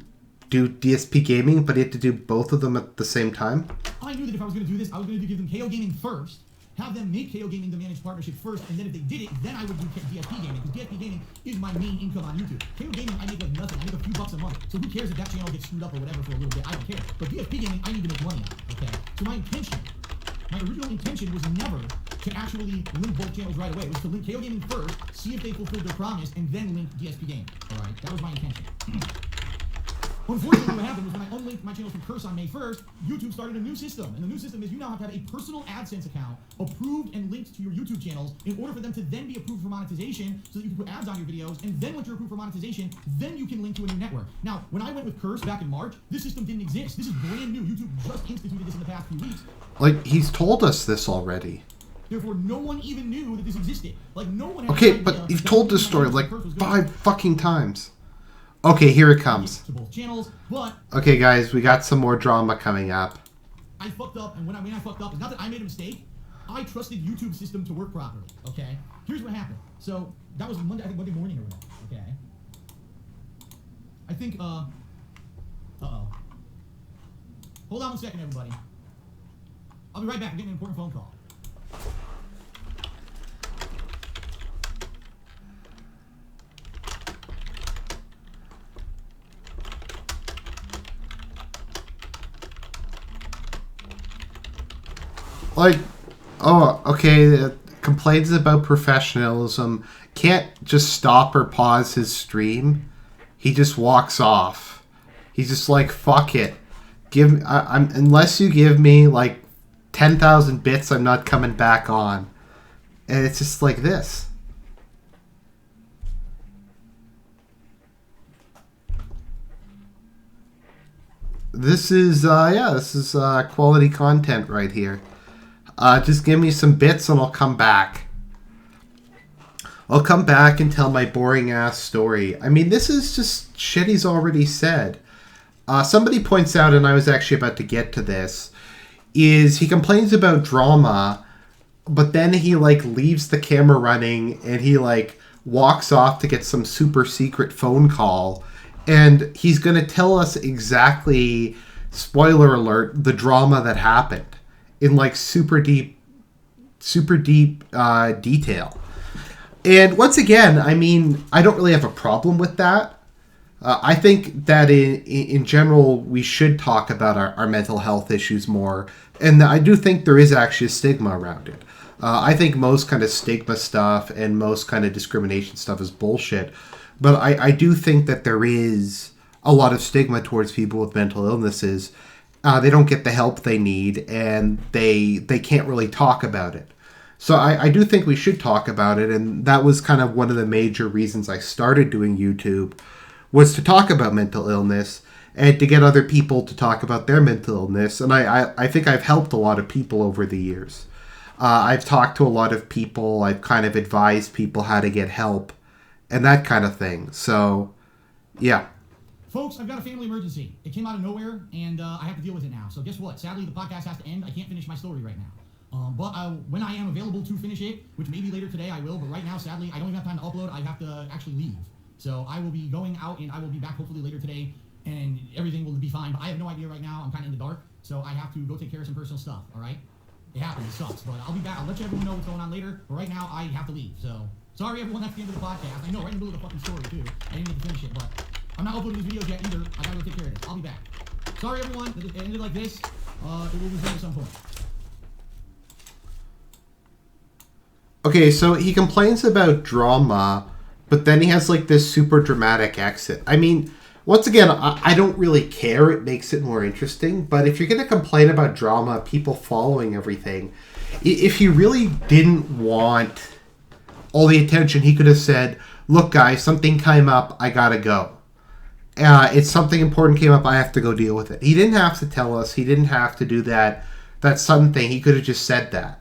do DSP Gaming, but he had to do both of them at the same time? I knew that if I was going to do this, I was going to give them KO Gaming first, have them make KO Gaming the managed partnership first, and then if they did it, then I would do DSP Gaming, because DSP Gaming is my main income on YouTube. KO Gaming, I make like nothing. I make a few bucks a month. So who cares if that channel gets screwed up or whatever for a little bit? I don't care. But DSP Gaming, I need to make money on, okay? So my original intention was never to actually link both channels right away. It was to link KO Gaming first, see if they fulfilled their promise, and then link DSP Game. All right, that was my intention. Unfortunately, what happened was when I unlinked my channel from Curse on May 1st, YouTube started a new system. And the new system is you now have to have a personal AdSense account approved and linked to your YouTube channels in order for them to then be approved for monetization so that you can put ads on your videos. And then once you're approved for monetization, then you can link to a new network. Now, when I went with Curse back in March, this system didn't exist. This is brand new. YouTube just instituted this in the past few weeks. Like, he's told us this already. Therefore, no one even knew that this existed. Like, no one had Okay, but you've told this story like 5 fucking times. Okay, here it comes. To both channels, but okay, guys, we got some more drama coming up. I fucked up, and when I fucked up, it's not that I made a mistake. I trusted YouTube's system to work properly. Okay, here's what happened. So that was Monday, I think Monday morning or whatever. Okay, I think hold on 1 second, everybody. I'll be right back. I'm getting an important phone call. Like, oh, okay, complains about professionalism, can't just stop or pause his stream. He just walks off. He's just like, fuck it. Unless you give me like 10,000 bits, I'm not coming back on. And it's just like this. This is quality content right here. Just give me some bits and I'll come back. I'll come back and tell my boring ass story. I mean, this is just shit he's already said. Somebody points out, and I was actually about to get to this, is he complains about drama, but then he like leaves the camera running and he like walks off to get some super secret phone call, and he's going to tell us exactly, spoiler alert, the drama that happened in like super deep detail. And once again, I mean, I don't really have a problem with that. I think that in general, we should talk about our mental health issues more. And I do think there is actually a stigma around it. I think most kind of stigma stuff and most kind of discrimination stuff is bullshit. But I do think that there is a lot of stigma towards people with mental illnesses. They don't get the help they need, and they can't really talk about it. So I do think we should talk about it, and that was kind of one of the major reasons I started doing YouTube, was to talk about mental illness and to get other people to talk about their mental illness. And I think I've helped a lot of people over the years. I've talked to a lot of people. I've kind of advised people how to get help and that kind of thing. So, yeah. Folks, I've got a family emergency. It came out of nowhere, and I have to deal with it now. So guess what? Sadly, the podcast has to end. I can't finish my story right now. But when I am available to finish it, which maybe later today I will, but right now, sadly, I don't even have time to upload. I have to actually leave. So I will be going out, and I will be back hopefully later today, and everything will be fine. But I have no idea right now. I'm kind of in the dark, so I have to go take care of some personal stuff, all right? It happens. It sucks, but I'll be back. I'll let everyone know what's going on later. But right now, I have to leave. So sorry, everyone. That's the end of the podcast. I know, right in the middle of the fucking story, too. I didn't get to finish it, but I'm not uploading these videos yet either. I gotta go take care of this. I'll be back. Sorry, everyone, that it ended like this. It will resume at some point. Okay, so he complains about drama, but then he has like this super dramatic exit. I mean, once again, I don't really care. It makes it more interesting. But if you're going to complain about drama, people following everything, if he really didn't want all the attention, he could have said, look, guys, something came up. I got to go. It's something important came up. I have to go deal with it. He didn't have to tell us. He didn't have to do that sudden thing. He could have just said that.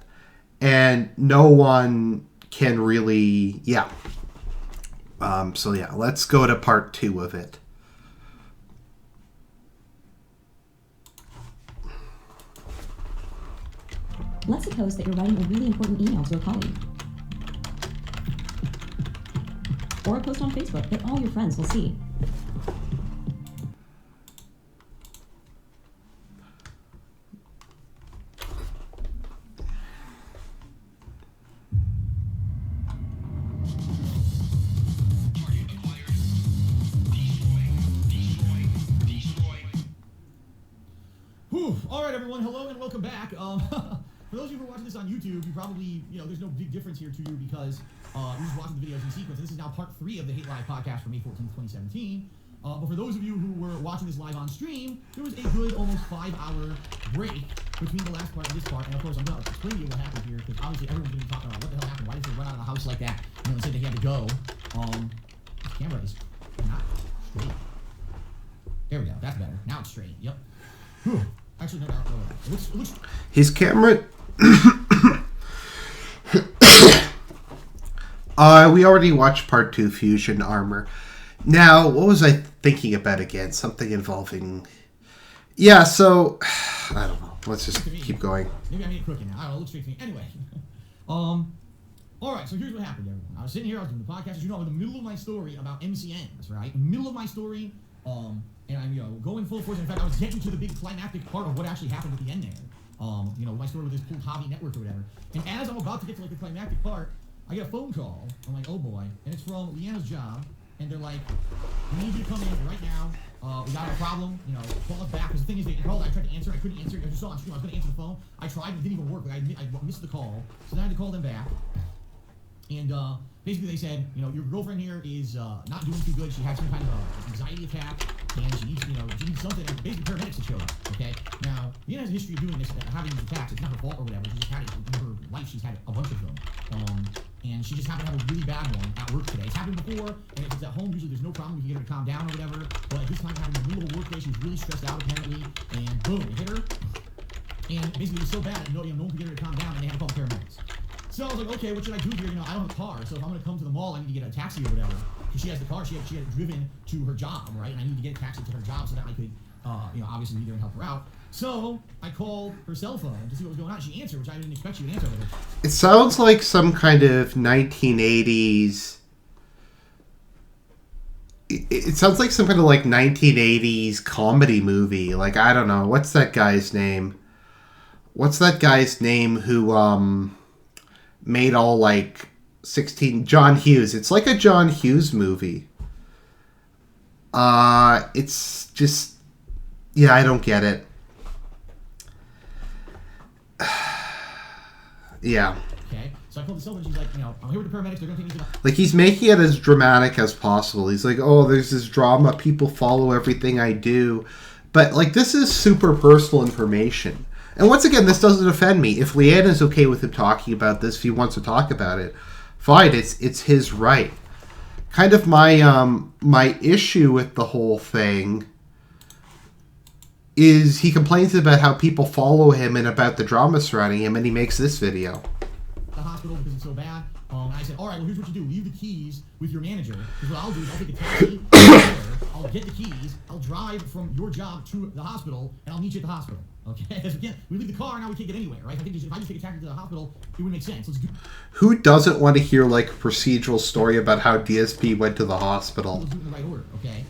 And no one can really, yeah. So yeah, let's go to part 2 of it. Let's suppose that you're writing a really important email to a colleague. Or a post on Facebook that all your friends will see. All right, everyone. Hello and welcome back. for those of you who are watching this on YouTube, you probably, there's no big difference here to you because you're just watching the videos in sequence. And this is now part 3 of the Hate Live podcast for May 14th, 2017. But for those of you who were watching this live on stream, there was a good almost 5-hour break between the last part and this part. And of course, I'm going to explain to you what happened here because obviously everyone's going to be talking about what the hell happened. Why did they run out of the house like that? And said they had to go. This camera is not straight. There we go. That's better. Now it's straight. Yep. Whew. Actually, no. It looks. His camera. We already watched part 2, Fusion Armor. Now, what was I thinking about again? Something involving... Yeah, so... I don't know. Let's just keep going. Maybe I made it crooked now. I don't know. It looks straight to me. Anyway. Alright, so here's what happened, everyone. I was sitting here, I was doing the podcast. As you know, I'm in the middle of my story about MCNs, right? In the middle of my story, and I'm, going full force. In fact, I was getting to the big climactic part of what actually happened at the end there. My story with this cool hobby network or whatever. And as I'm about to get to, the climactic part, I get a phone call. I'm like, oh boy. And it's from Leanna's job. And they're like, we need you to come in right now. We got a problem. Call us back. Because the thing is, they called. I tried to answer. I couldn't answer. I just saw on stream. I was going to answer the phone. I tried. It didn't even work. I missed the call. So then I had to call them back. And basically they said, your girlfriend here is not doing too good. She had some kind of anxiety attack. And she needs, she needs something. And basically paramedics to show up. Okay? Now, Leanna has a history of doing this, having these attacks. It's not her fault or whatever. She just had it in her life. She's had a bunch of them. And she just happened to have a really bad one at work today. It's happened before, and if it's at home, usually there's no problem. You can get her to calm down or whatever. But this time it happened in the middle of the workday. She was really stressed out, apparently. And boom, it hit her. And basically it was so bad, no one could get her to calm down, and they had to call the paramedics. So I was like, okay, what should I do here? I don't have a car, so if I'm going to come to the mall, I need to get a taxi or whatever. Because she has the car, she had it driven to her job, right? And I need to get a taxi to her job so that I could, obviously be there and help her out. So I called her cell phone to see what was going on. She answered, which I didn't expect she would answer. It sounds like some kind of 1980s... It sounds like some kind of 1980s comedy movie. I don't know. What's that guy's name? What's that guy's name who made all 16... John Hughes. It's like a John Hughes movie. It's just... Yeah, I don't get it. Yeah. Okay. So I called the cell phone. She's like, I'm here with the paramedics. They're going to take me to the... He's making it as dramatic as possible. He's like, oh, there's this drama. People follow everything I do. But, this is super personal information. And once again, this doesn't offend me. If Leanna's okay with him talking about this, if he wants to talk about it, fine. It's his right. Kind of my issue with the whole thing is he complains about how people follow him and about the drama surrounding him, and he makes this video. The hospital because it's so bad. And I said, all right, well, here's what you do. Leave the keys with your manager. Because what I'll do is I'll take a taxi, I'll get the keys, I'll drive from your job to the hospital, and I'll meet you at the hospital. Okay? Because again, we leave the car, now we can't get anywhere, right? I think if I just take a taxi to the hospital, it would make sense. Let's do... Who doesn't want to hear, a procedural story about how DSP went to the hospital? Let's do it in the right order, okay?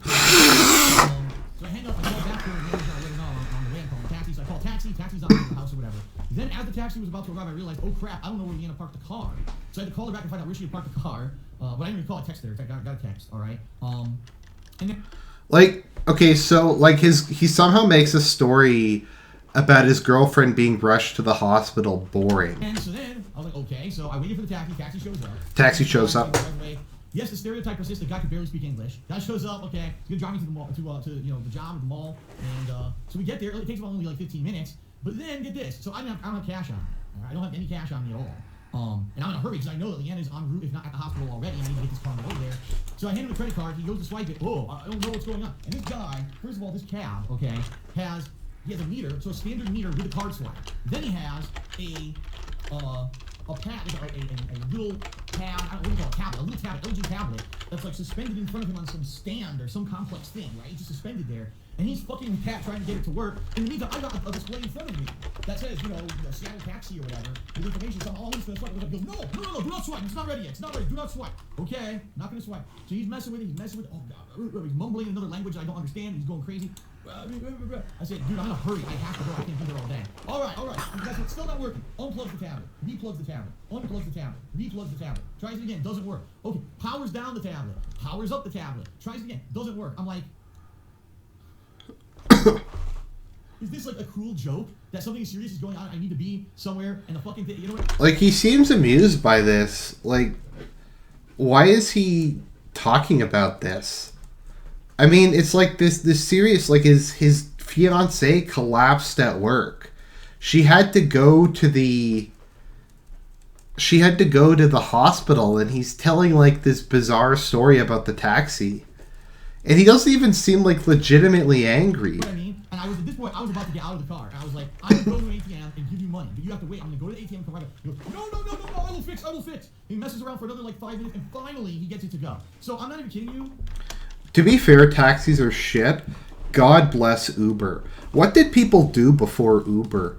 So I hang up, I call back to her, and I let her know on the way I'm calling the taxi. So I call taxi's on the house or whatever. Then as the taxi was about to arrive, I realized, oh crap, I don't know where Leanna parked the car. So I had to call her back and find out where she had parked the car. But I didn't even call it, text her. In fact, I got a text, alright? And then... okay, so, he somehow makes a story about his girlfriend being rushed to the hospital boring. And so then, I was like, okay, so I waited for the taxi shows up. Taxi shows up. Yes, the stereotype persists. The guy could barely speak English. Guy shows up. Okay, he's gonna drive me to the mall, to the job at the mall, and so we get there. It takes about only 15 minutes. But then get this. So I don't have cash on me. I don't have any cash on me at all. And I'm in a hurry because I know that Leanna's en route, if not at the hospital already. I need to get this car over there. So I hand him the credit card. He goes to swipe it. Oh, I don't know what's going on. And this guy, first of all, this cab, okay, has a meter, so a standard meter with a card swipe. Then he has a pad, a little tab, I don't know what you call it, tablet, a little tablet, LG tablet, that's suspended in front of him on some stand or some complex thing, right? It's just suspended there. And he's fucking trying to get it to work. In the meantime, I got a display in front of me that says, the Seattle taxi or whatever, with information. So I'm just going to swipe. He goes, no, do not swipe. It's not ready yet. It's not ready. Do not swipe. Okay, not going to swipe. So he's messing with it. Oh, God. He's mumbling another language I don't understand. He's going crazy. I said, dude, I'm in a hurry. I have to go. I can't be there all day. All right. That's it. Still not working. Unplugs the tablet. Replugs the tablet. Unplugs the tablet. Replugs the tablet. Tries it again. Doesn't work. Okay. Powers down the tablet. Powers up the tablet. Tries it again. Doesn't work. I'm like... is this like a cruel joke that something serious is going on? I need to be somewhere, and the fucking thing, you know what? Like, he seems amused by this. Like, why is he talking about this? I mean, it's like this serious, like, his fiance collapsed at work. She had to go to the hospital, and he's telling like this bizarre story about the taxi. And he doesn't even seem like legitimately angry. You know what I mean? And I was at this point, I was about to get out of the car, and I was like, I'm gonna go to an ATM and give you money, but you have to wait. I'm gonna go to the ATM and come right back. He goes, no, I will fix. He messes around for another like 5 minutes, and finally he gets it to go. So I'm not even kidding you. To be fair, taxis are shit. God bless Uber. What did people do before Uber?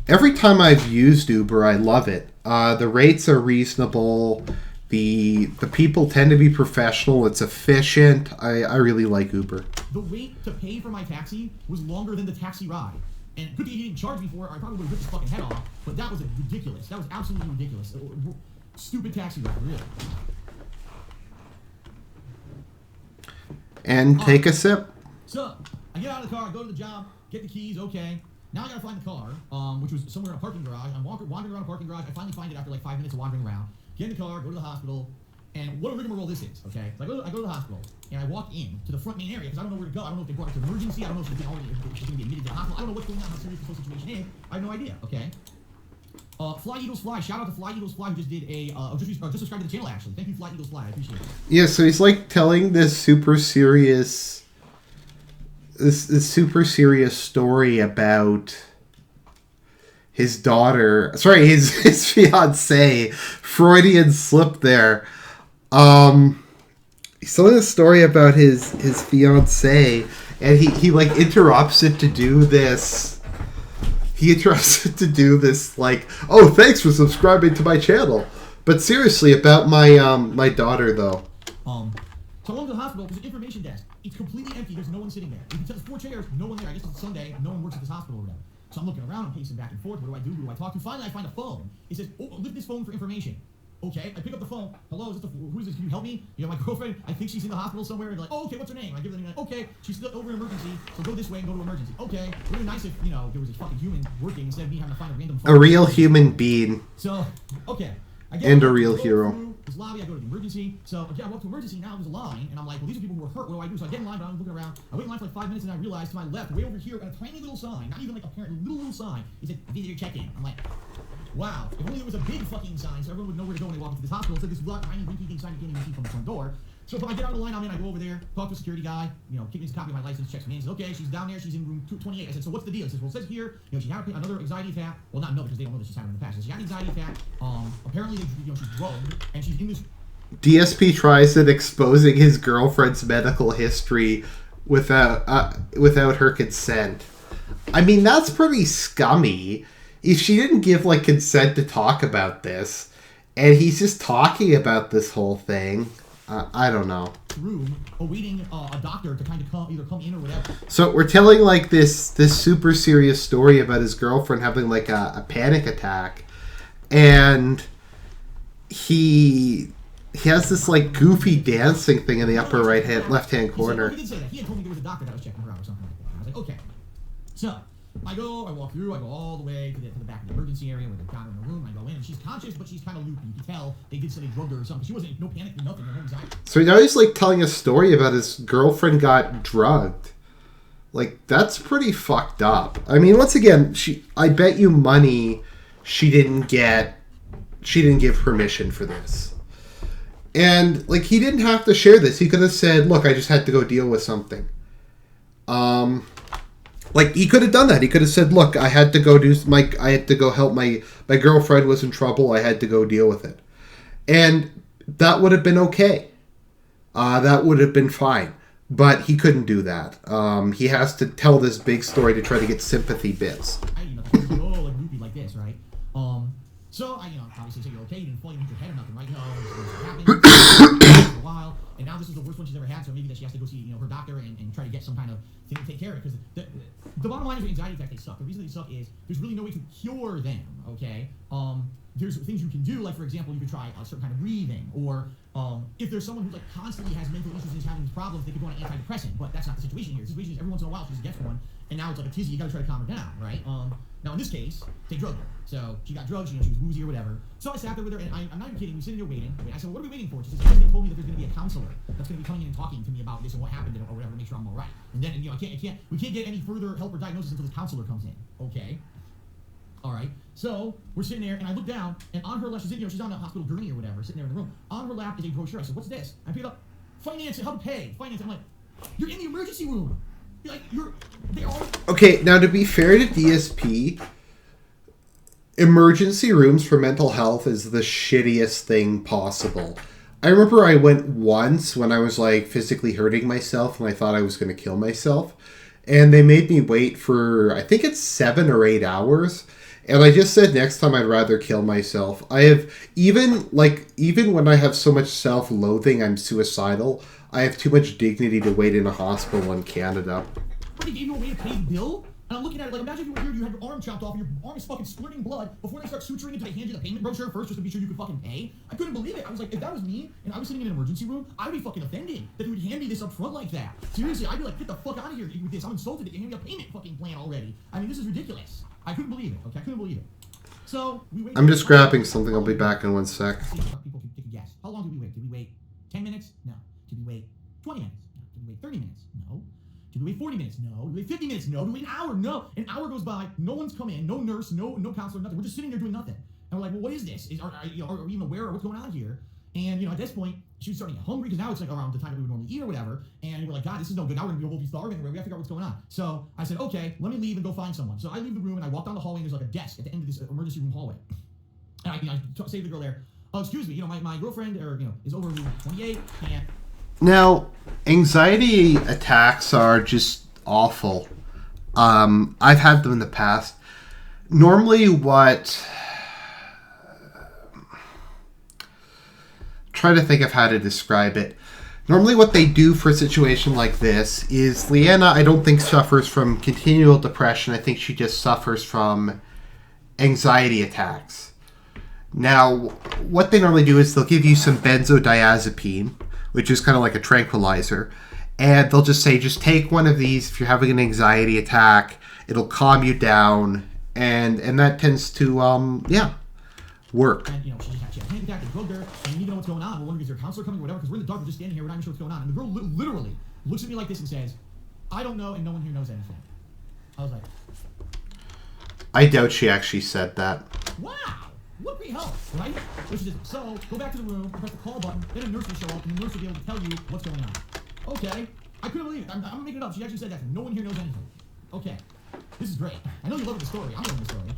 Every time I've used Uber, I love it. The rates are reasonable. The people tend to be professional. It's efficient. I really like Uber. The wait to pay for my taxi was longer than the taxi ride. And good thing he didn't charge me for it, or I probably would have ripped his fucking head off. But that was ridiculous. That was absolutely ridiculous. Stupid taxi ride, really. And take a sip. So, I get out of the car, go to the job, get the keys, okay. Now I gotta find the car, which was somewhere in a parking garage. I'm wandering around a parking garage. I finally find it after like 5 minutes of wandering around. Get in the car, go to the hospital, and what a rigmarole this is, okay? So I go to the hospital, and I walk in to the front main area because I don't know where to go. I don't know if they brought it to emergency. I don't know if she's going to be admitted to the hospital. I don't know what's going on, how serious this whole situation is. I have no idea, okay? Fly Eagles Fly. Shout out to Fly Eagles Fly who just did just subscribed to the channel actually. Thank you, Fly Eagles Fly. I appreciate it. Yeah, so he's like telling this super serious story about his daughter. Sorry, his fiance. Freudian slip there. He's telling a story about his fiance, and he like interrupts it to do this. He interrupts it to do this, like, oh, thanks for subscribing to my channel. But seriously, about my daughter, though. So I went to the hospital. There's an information desk. It's completely empty. There's no one sitting there. You can tell there's 4 chairs, no one there. I guess it's Sunday. No one works at this hospital or whatever. So I'm looking around. I'm pacing back and forth. What do I do? Who do I talk to? Finally, I find a phone. It says, oh, lift this phone for information. Okay, I pick up the phone. Hello, who is this? Can you help me? You know, my girlfriend, I think she's in the hospital somewhere. And they're like, oh, okay, what's her name? I give her the name. Okay, she's still over in emergency, so go this way and go to emergency. Okay, it would be nice if, you know, there was a fucking human working instead of me having to find a random phone. A real human being. So, okay. And a real hero. This lobby, I go to the emergency. So, okay, I walk to emergency. Now there's a line, and I'm like, well, these are people who are hurt. What do I do? So I get in line, but I'm looking around. I wait in line for like 5 minutes, and I realize to my left, way over here, a tiny little sign, not even like apparent, little sign, it said, visitor check-in. I'm like, wow, if only there was a big fucking sign so everyone would know where to go when they walk into this hospital. Instead, this tiny, rinky-dink sign you can't even see from the front door. So if I get out of the line I'm in, I go over there, talk to a security guy, you know, give me a copy of my license, checks me in, says, okay, she's down there, she's in room 28. I said, so what's the deal? He says, well, it says here, you know, she had another anxiety attack. Well, not another, because they don't know that she's had it in the past. She had an anxiety attack. Apparently, you know, she's drugged, and she's in this... DSP tries it, exposing his girlfriend's medical history without her consent. I mean, that's pretty scummy. If she didn't give, like, consent to talk about this, and he's just talking about this whole thing, I don't know. Room awaiting a doctor to kind of either come in or whatever. So we're telling, like, this super serious story about his girlfriend having, like, a panic attack, and he has this, like, goofy dancing thing in the upper left-hand corner. He did say that. He had told me there was a doctor that was checking her out or something like that. I was like, okay. So I walk through, I go all the way to the back of the emergency area where they've got her in the room. I go in, and she's conscious, but she's kind of loopy. You can tell they did say they drugged her or something. She wasn't, no panic, no nothing, no anxiety. So now he's, like, telling a story about his girlfriend got drugged. Like, that's pretty fucked up. I mean, once again, I bet you money she didn't give permission for this. And, like, he didn't have to share this. He could have said, look, I just had to go deal with something. Like, he could have done that. He could have said, look, I had to go help my girlfriend was in trouble. I had to go deal with it. And that would have been okay. That would have been fine. But he couldn't do that. He has to tell this big story to try to get sympathy bits. Like loopy like this, right? So I, obviously say you're okay. You didn't fall, you hit your head or nothing, right? No, this happened for a while, and now this is the worst one she's ever had. So maybe that she has to go see, her doctor and try to get some kind of thing to take care of it. Because the bottom line is, with anxiety attacks, they suck. The reason they suck is there's really no way to cure them. Okay. There's things you can do, like for example, you could try a certain kind of breathing, or if there's someone who like constantly has mental issues and is having these problems, they could go on an antidepressant. But that's not the situation here. The situation is every once in a while she just gets one, and now it's like a tizzy. You gotta try to calm her down, right? Now in this case, they drugged her. So she got drugged. She was woozy or whatever. So I sat there with her, and I'm not even kidding. We're sitting there waiting. I said, "What are we waiting for?" She says, "They told me that there's gonna be a counselor that's gonna be coming in and talking to me about this and what happened or whatever to make sure I'm all right." And then we can't get any further help or diagnosis until the counselor comes in. Okay. All right. So we're sitting there, and I look down, and on her lap, she's on a hospital gurney or whatever, sitting there in the room. On her lap is a brochure. I said, "What's this?" I pick it up. Finance, how to pay. Finance. I'm like, "You're in the emergency room. They're all." Okay, now to be fair to DSP, emergency rooms for mental health is the shittiest thing possible. I remember I went once when I was like physically hurting myself and I thought I was going to kill myself. And they made me wait for, I think it's 7 or 8 hours. And I just said next time I'd rather kill myself. I have, even when I have so much self-loathing, I'm suicidal, I have too much dignity to wait in a hospital in Canada. They gave you a way to pay the bill? And I'm looking at it like, imagine if you were here, you had your arm chopped off, and your arm is fucking squirting blood before they start suturing it. They hand you the payment brochure first just to be sure you could fucking pay. I couldn't believe it. I was like, if that was me, and I was sitting in an emergency room, I would be fucking offended that they would hand me this up front like that. Seriously, I'd be like, get the fuck out of here with this. I'm insulted that you hand me a payment fucking plan already. I mean, this is ridiculous. I couldn't believe it, okay? I couldn't believe it. So, we waited. I'm just grabbing something. I'll be back in 1 sec. People can take a guess. How long did we wait? Did we wait 10 minutes? No. Did we wait 20 minutes? No. Did we wait 30 minutes? No. Did we wait 40 minutes? No. Did we wait 50 minutes? No. Did we wait an hour? No. An hour goes by. No one's come in. No nurse. No counselor. Nothing. We're just sitting there doing nothing. And we're like, well, what is this? Are we even aware of what's going on here? And at this point, she was starting to get hungry because now it's like around the time that we would normally eat or whatever. And we're like, God, this is no good. Now we're gonna be starving. We gotta figure out what's going on. So I said, okay, let me leave and go find someone. So I leave the room and I walk down the hallway and there's like a desk at the end of this emergency room hallway. And I say to the girl there, oh, excuse me, my girlfriend is over room 28 and. Now, anxiety attacks are just awful. I've had them in the past. Normally try to think of how to describe it. Normally what they do for a situation like this is Leanna, I don't think, suffers from continual depression. I think she just suffers from anxiety attacks. Now, what they normally do is they'll give you some benzodiazepine, which is kind of like a tranquilizer. And they'll just say, just take one of these if you're having an anxiety attack. It'll calm you down. And that tends to, work. And, she had a panic attack, they drugged her, and we need to know what's going on. We're wondering, is there a counselor coming or whatever? Because we're in the dark, we're just standing here, we're not even sure what's going on. And the girl literally looks at me like this and says, I don't know, and no one here knows anything. I was like... I doubt she actually said that. Wow! What great help, right? So she says, so, go back to the room, press the call button, then a nurse will show up, and the nurse will be able to tell you what's going on. Okay. I couldn't believe it. I'm making it up. She actually said that. No one here knows anything. Okay. This is great. I know you love the story. I'm loving the story.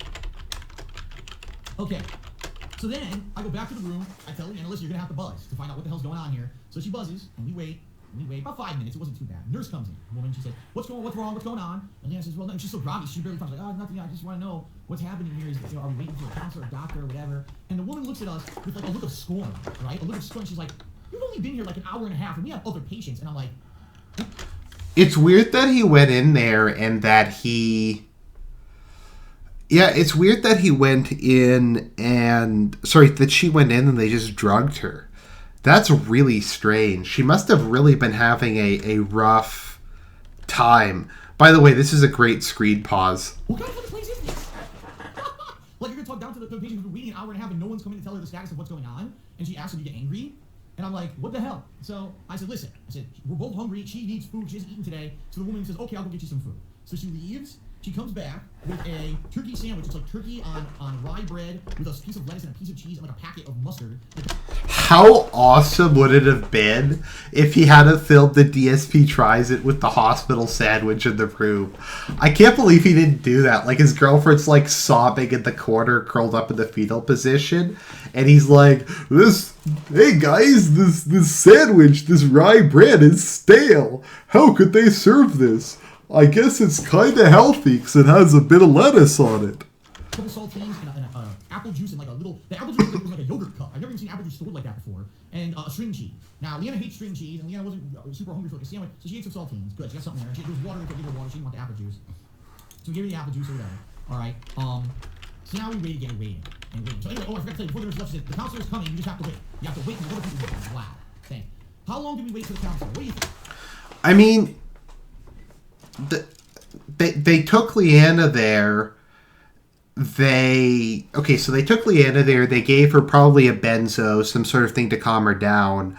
Okay. So then, I go back to the room. I tell the analyst, you're going to have to buzz to find out what the hell's going on here. So she buzzes, and we wait. About 5 minutes. It wasn't too bad. Nurse comes in. Woman, she said, what's wrong? What's going on? And Leanna says, well, no. She's so groggy. She barely talks. Like, oh, nothing. I just want to know what's happening here. Are we waiting for a counselor, a doctor, or whatever? And the woman looks at us with like a look of scorn, right? A look of scorn. She's like, you've only been here like an hour and a half, and we have other patients. And I'm like... It's weird that he went in there and that he... Yeah, it's weird that he went in and... Sorry, that she went in and they just drugged her. That's really strange. She must have really been having a rough time. By the way, this is a great screen pause. What kind of fucking place is this? Like, you're going to talk down to the patient who's been waiting an hour and a half and no one's coming to tell her the status of what's going on? And she asks him to get angry? And I'm like, what the hell? So I said, listen. I said, we're both hungry. She needs food. She hasn't eaten today. So the woman says, okay, I'll go get you some food. So she leaves. She comes back with a turkey sandwich. It's like turkey on rye bread with a piece of lettuce and a piece of cheese and like a packet of mustard. How awesome would it have been if he hadn't filmed the DSP tries it with the hospital sandwich in the room? I can't believe he didn't do that. Like, his girlfriend's like sobbing in the corner, curled up in the fetal position, and he's like, hey guys, this sandwich, this rye bread is stale. How could they serve this? I guess it's kind of healthy because it has a bit of lettuce on it. A couple saltines and apple juice and like a little... The apple juice was like a yogurt cup. I've never even seen apple juice stored like that before. And string cheese. Now, Leanna hates string cheese, and Leanna wasn't super hungry for like a sandwich, so she ate some saltines. Good, she got something there. There was water, we could give her water. She didn't want the apple juice. So we gave her the apple juice or whatever. All right. So now we wait again, waiting. So anyway, I forgot to tell you, before the nurse left, she said, the counselor is coming, you just have to wait. You have to wait until other people come. Wow. Thanks. How long did we wait for the counselor? What do you think? I mean... they took Leanna there. They took Leanna there. They gave her probably a benzo, some sort of thing to calm her down.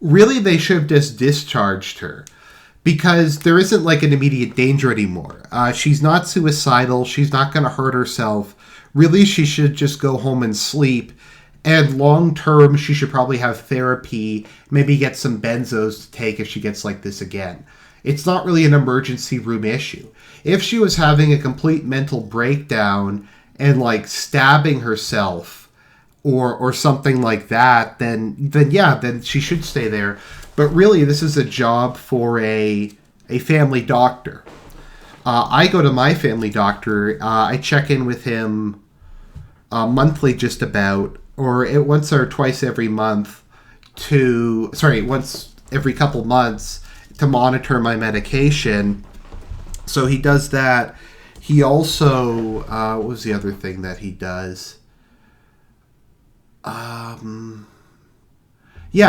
Really, they should have just discharged her because there isn't like an immediate danger anymore. She's not suicidal. She's not going to hurt herself. Really, she should just go home and sleep. And long term, she should probably have therapy, maybe get some benzos to take if she gets like this again. It's not really an emergency room issue. If she was having a complete mental breakdown and like stabbing herself or something like that, then she should stay there. But really, this is a job for a family doctor. I go to my family doctor. I check in with him monthly, just about, or once or twice every month. Once every couple months to monitor my medication. So he does that. He also, what was the other thing that he does?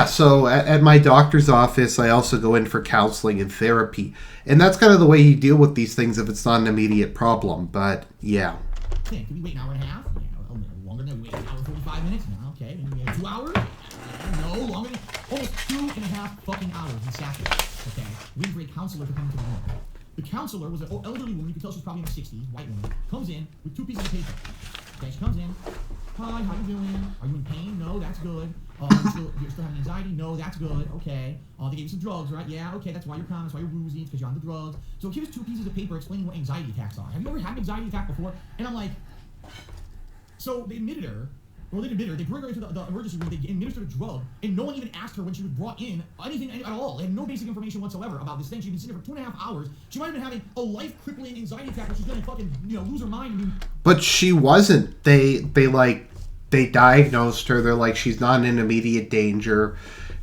So at my doctor's office, I also go in for counseling and therapy. And that's kind of the way you deal with these things if it's not an immediate problem. But, yeah. Okay, can we wait an hour and a half? Yeah, longer than wait an hour and 45 minutes? No, okay. And we have 2 hours? No, longer than almost 2.5 fucking hours in Saturday. Okay, waiting for a counselor to come into the room. The counselor was an elderly woman. You can tell she's probably in her 60s, white woman. Comes in with 2 pieces of paper. Okay, she comes in. Hi, how you doing? Are you in pain? No, that's good. You're still having anxiety? No, that's good. Okay. They gave you some drugs, right? Yeah, okay, that's why you're calm. That's why you're woozy. It's because you're on the drugs. So here's 2 pieces of paper explaining what anxiety attacks are. Have you ever had an anxiety attack before? And I'm like, so they admitted her. Well, they admitted her. They bring her into the emergency room. They administered a drug, and no one even asked her when she was brought in anything at all. They had no basic information whatsoever about this thing. She'd been sitting there for 2.5 hours. She might have been having a life-crippling anxiety attack, where she's gonna fucking lose her mind. But she wasn't. They diagnosed her. They're like, she's not in immediate danger.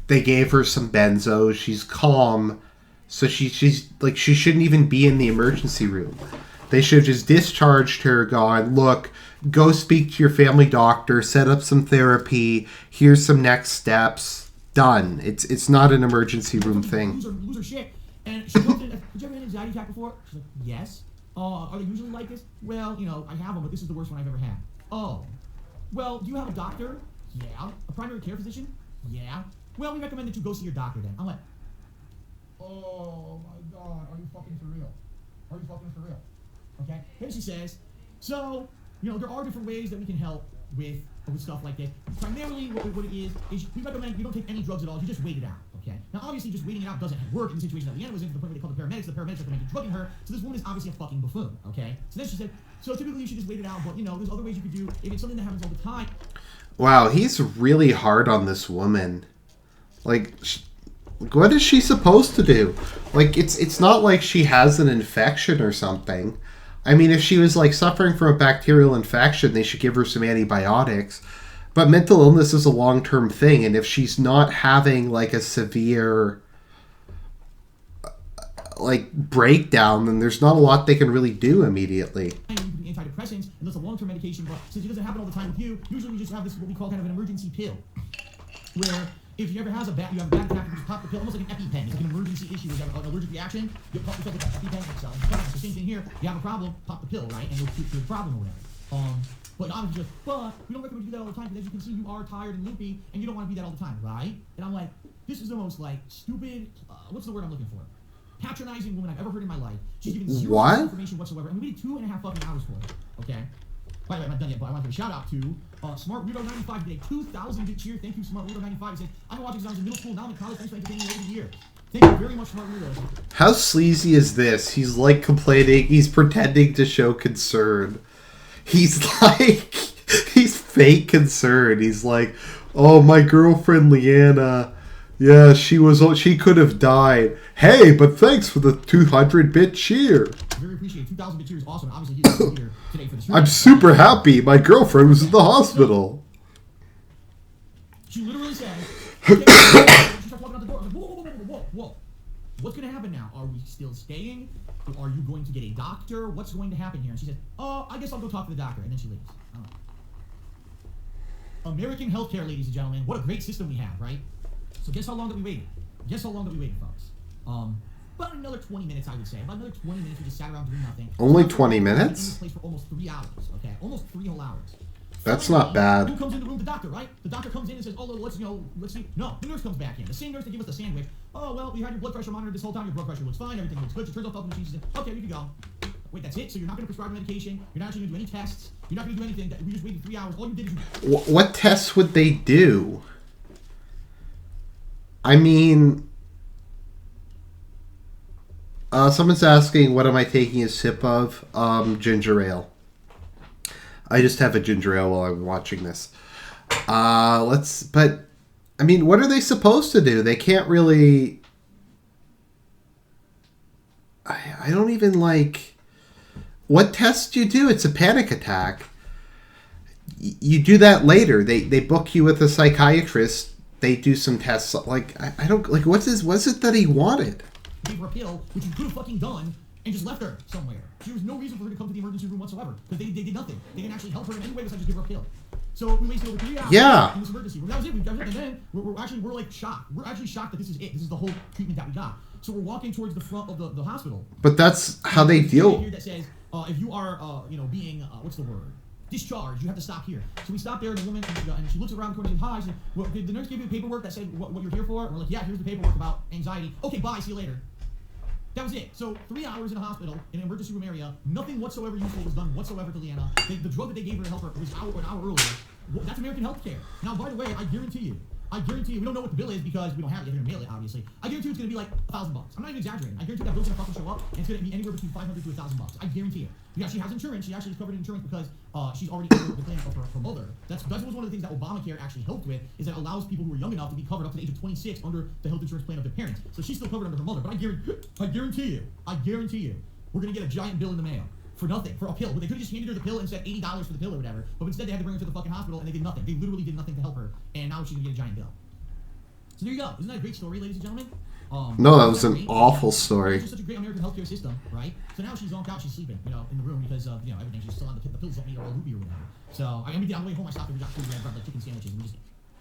They gave her some benzos. She's calm, so she's like, she shouldn't even be in the emergency room. They should have just discharged her, gone, look, go speak to your family doctor, set up some therapy, here's some next steps, done. It's not an emergency room thing. Lose her shit. And she goes in, did you ever have an anxiety attack before? She's like, yes. Are they usually like this? Well, I have them, but this is the worst one I've ever had. Oh. Well, do you have a doctor? Yeah. A primary care physician? Yeah. Well, we recommend that you go see your doctor then. I'm like, oh my God, are you fucking for real? Are you fucking for real? Okay. Then she says, so, there are different ways that we can help with stuff like this. Primarily, what it is we recommend you don't take any drugs at all. You just wait it out, okay? Now, obviously, just waiting it out doesn't work in the situation that Leanna was in, to the point where they called the paramedics. The paramedics recommended drugging her. So this woman is obviously a fucking buffoon, okay? So then she said, so typically you should just wait it out, but, there's other ways you could do if it's something that happens all the time. Wow, he's really hard on this woman. Like, what is she supposed to do? Like, it's not like she has an infection or something. I mean, if she was, like, suffering from a bacterial infection, they should give her some antibiotics. But mental illness is a long-term thing, and if she's not having, like, a severe, like, breakdown, then there's not a lot they can really do immediately. Antidepressants, and that's a long-term medication, but since it doesn't happen all the time with you, usually we just have this, what we call kind of an emergency pill, where if you ever have a bad attack, you just pop the pill, almost like an EpiPen. It's like an emergency issue. You have an allergic reaction, you pop yourself with that EpiPen. It's the same thing here. You have a problem, pop the pill, right? And you'll treat the problem or whatever. But obviously, but we don't recommend you do that all the time, because as you can see, you are tired and loopy, and you don't want to be that all the time, right? And I'm like, this is the most, like, stupid, what's the word I'm looking for? Patronizing woman I've ever heard in my life. She's given zero information whatsoever, and we waited 2.5 fucking hours for it, okay? By the way, I'm not done yet, but I want to give a shout out to Smart Weirdo 95 today. 2,000 bit cheer. Thank you, Smart Weirdo 95. He said, I've been watching since I was in middle school, now I'm in college. Thanks for entertaining me over the year. Thank you very much, Smart Weirdo. How sleazy is this? He's like complaining. He's pretending to show concern. He's like, he's fake concerned. He's like, oh, my girlfriend Leanna. Yeah, she could have died. Hey, but thanks for the 200-bit cheer. Very appreciate 2,000-bit cheer is awesome. Obviously, he's here today for the stream. I'm super happy. My girlfriend was in the hospital. She literally said, she starts walking out the door. I was like, whoa. What's going to happen now? Are we still staying? Are you going to get a doctor? What's going to happen here? And she said, I guess I'll go talk to the doctor. And then she leaves. American healthcare, ladies and gentlemen. What a great system we have, right? So guess how long that we waited? Folks? About another 20 minutes, I would say. About another 20 minutes, we just sat around doing nothing. Only So 20 we were in minutes? this place for almost 3 hours, okay? Almost 3 whole hours. That's Finally, not bad. Who comes in the room? The doctor, right? The doctor comes in and says, oh, let's see. No, the nurse comes back in. The same nurse that gave us the sandwich. Oh, well, we had your blood pressure monitored this whole time. Your blood pressure looks fine. Everything looks good. She turns off all the machines. She says, okay, you can go. Wait, that's it? So you're not going to prescribe medication? You're not actually going to do any tests? You're not going to do anything? We just waited 3 hours. All you did is... What tests would they do? I mean... someone's asking, what am I taking a sip of? Ginger ale. I just have a ginger ale while I'm watching this. But, I mean, what are they supposed to do? They can't really... I don't even like... What tests do you do? It's a panic attack. You do that later. They book you with a psychiatrist. They do some tests. Like, I don't... Like, what's it that he wanted? Gave her a pill, which you could have fucking done, and just left her somewhere. There was no reason for her to come to the emergency room whatsoever, because they did nothing. They didn't actually help her in any way besides just give her a pill. So we wasted over 3 hours in this emergency room. That was it. And then we're like shocked. We're actually shocked that this is it. This is the whole treatment that we got. So we're walking towards the front of the hospital. But that's how they deal. Here that says, if you are, being, what's the word? Discharged, you have to stop here. So we stopped there, and the woman, and she looks around the corner and says, hi. She said, well, did the nurse give you the paperwork that said what you're here for? And we're like, yeah, here's the paperwork about anxiety. Okay, bye, see you later. That was it. So 3 hours in a hospital, in an emergency room area, nothing whatsoever useful was done whatsoever to Leanna. The drug that they gave her to help her was an hour earlier. Well, that's American healthcare. Now, by the way, I guarantee you, we don't know what the bill is because we don't have it. They're going to mail it, obviously. I guarantee it's going to be like $1,000. I'm not even exaggerating. I guarantee that bill's going to fucking show up, and it's going to be anywhere between $500 to $1,000. I guarantee it. Yeah, she has insurance. She actually is covered in insurance because she's already covered the claim of her mother. That was one of the things that Obamacare actually helped with, is that it allows people who are young enough to be covered up to the age of 26 under the health insurance plan of their parents. So she's still covered under her mother. But I guarantee you, we're going to get a giant bill in the mail. For nothing, for a pill. They could have just handed her the pill and said $80 for the pill or whatever, but instead they had to bring her to the fucking hospital and they did nothing. They literally did nothing to help her, and now she's gonna get a giant bill. So there you go. Isn't that a great story, ladies and gentlemen? No, that was an awful story. It's just such a great American healthcare system, right? So now she's zonked out, she's sleeping, in the room because of, everything. She's still on the pills don't make her all loopy or whatever. So on the way home, I stopped and we got food, we grabbed like chicken sandwiches, and we just...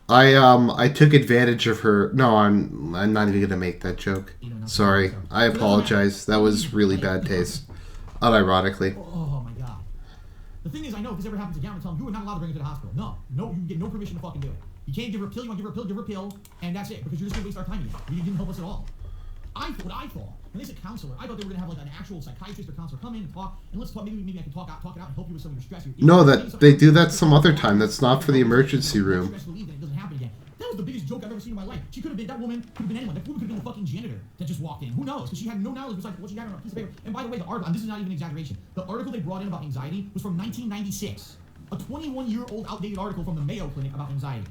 I took advantage of her. No, I'm not even gonna make that joke. Sorry, I apologize. That was really bad taste. Unironically. Oh my god. The thing is, I know if this ever happens again, I'm telling you, you are not allowed to bring her to the hospital. No, you get no permission to fucking do it. You can't give her a pill. You want to give her a pill, and that's it, because you're just gonna waste our time again. You didn't help us at all. I thought when they said counselor, I thought they were gonna have like an actual psychiatrist or counselor come in and talk, and let's talk. Maybe I can talk it out and help you with some of your stress. No, that they do that some other time. That's not for the emergency room. It doesn't happen again. That was the biggest joke I've ever seen in my life. That woman could have been anyone. That woman could have been the fucking janitor that just walked in. Who knows? Because she had no knowledge besides what she had on a piece of paper. And by the way, the article, and this is not even an exaggeration, the article they brought in about anxiety was from 1996. A 21-year-old outdated article from the Mayo Clinic about anxiety.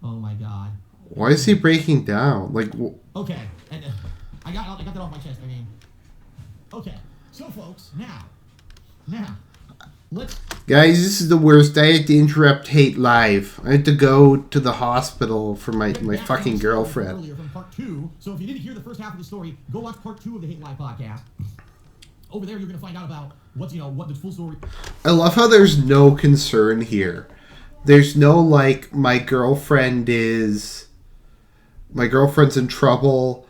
Oh my god. Why is he breaking down? Like, okay, and I got that off my chest. I mean, okay. So folks, now, let's... Guys, this is the worst. I had to interrupt Hate Live. I had to go to the hospital for my fucking girlfriend. Earlier from part 2. So if you didn't hear the first half of the story, go watch part 2 of the Hate Live podcast. Over there, you're going to find out about what the full story... I love how there's no concern here. There's no, like, my girlfriend's in trouble.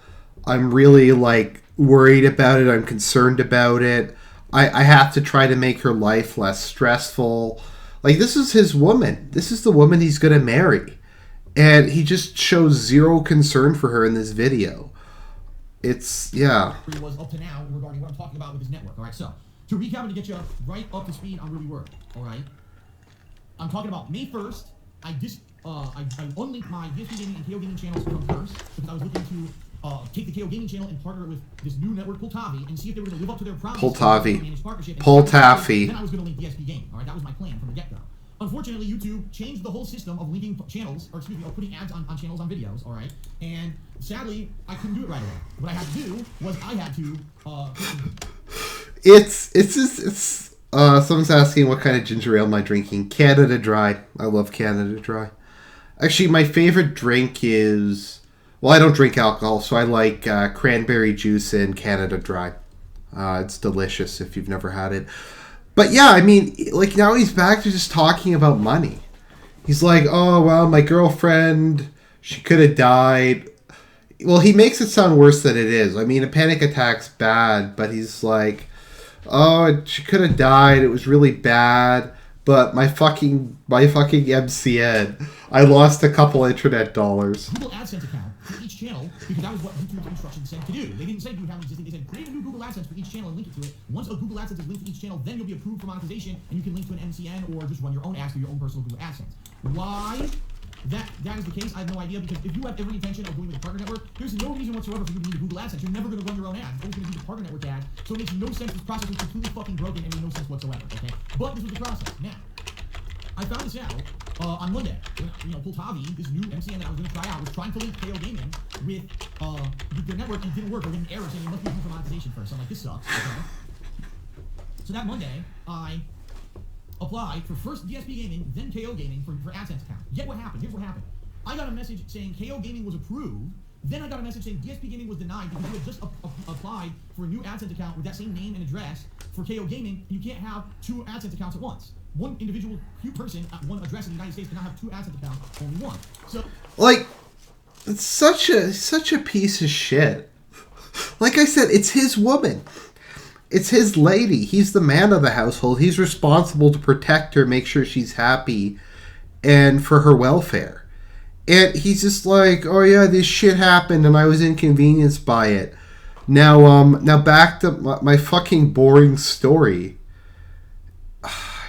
I'm really, like, worried about it. I'm concerned about it. I have to try to make her life less stressful. Like, this is his woman. This is the woman he's going to marry. And he just shows zero concern for her in this video. It's, yeah. Was up to now regarding what I'm talking about with his network. All right, so to recap and to get you right up to speed on where we were. All right, I'm talking about May 1st. I unlinked my DSP Gaming and KO Gaming channels from first because I was looking to take the KO Gaming channel and partner with this new network, Poltavi, and see if they were going to live up to their promise. Poltavi. Then I was going to link DSP Gaming. All right, that was my plan from the get-go. Unfortunately, YouTube changed the whole system of linking channels, or putting ads on channels on videos, all right? And sadly, I couldn't do it right away. What I had to do was I had to... someone's asking what kind of ginger ale am I drinking. Canada Dry. I love Canada Dry. Actually, my favorite drink is... Well, I don't drink alcohol, so I like cranberry juice and Canada Dry. It's delicious if you've never had it. But yeah, I mean, like, now he's back to just talking about money. He's like, oh, well, my girlfriend, she could have died. Well, he makes it sound worse than it is. I mean, a panic attack's bad, but he's like, oh, she could have died. It was really bad. But my fucking MCN, I lost a couple internet dollars. Google AdSense account for each channel, because that was what YouTube's instructions said to do. They didn't say do have an existing. They said create a new Google AdSense for each channel and link it to it. Once a Google AdSense is linked to each channel, then you'll be approved for monetization, and you can link to an MCN or just run your own ads through your own personal Google AdSense. Why that is the case, I have no idea, because if you have every intention of going with a partner network, there's no reason whatsoever for you to need a Google AdSense. You're never going to run your own ads. It's always going to be the partner network ad. So it makes no sense. This process was completely fucking broken and made no sense whatsoever. Okay, but this was the process. Now, I found this out on Monday. When, Poltavi, this new MCN that I was going to try out, was trying to link KO Gaming with their network, and it didn't work. Or getting errors saying it must be due for monetization first. So I'm like, this sucks. Okay? So that Monday, I applied for first DSP Gaming, then KO Gaming for AdSense account. Yet what happened? Here's what happened. I got a message saying KO Gaming was approved. Then I got a message saying DSP Gaming was denied because you had just applied for a new AdSense account with that same name and address for KO Gaming. You can't have two AdSense accounts at once. One individual person at one address in the United States cannot have two AdSense accounts, only one. So, like, it's such a piece of shit. Like I said, it's his woman. It's his lady. He's the man of the household. He's responsible to protect her, make sure she's happy, and for her welfare. And he's just like, oh yeah, this shit happened and I was inconvenienced by it. Now back to my fucking boring story.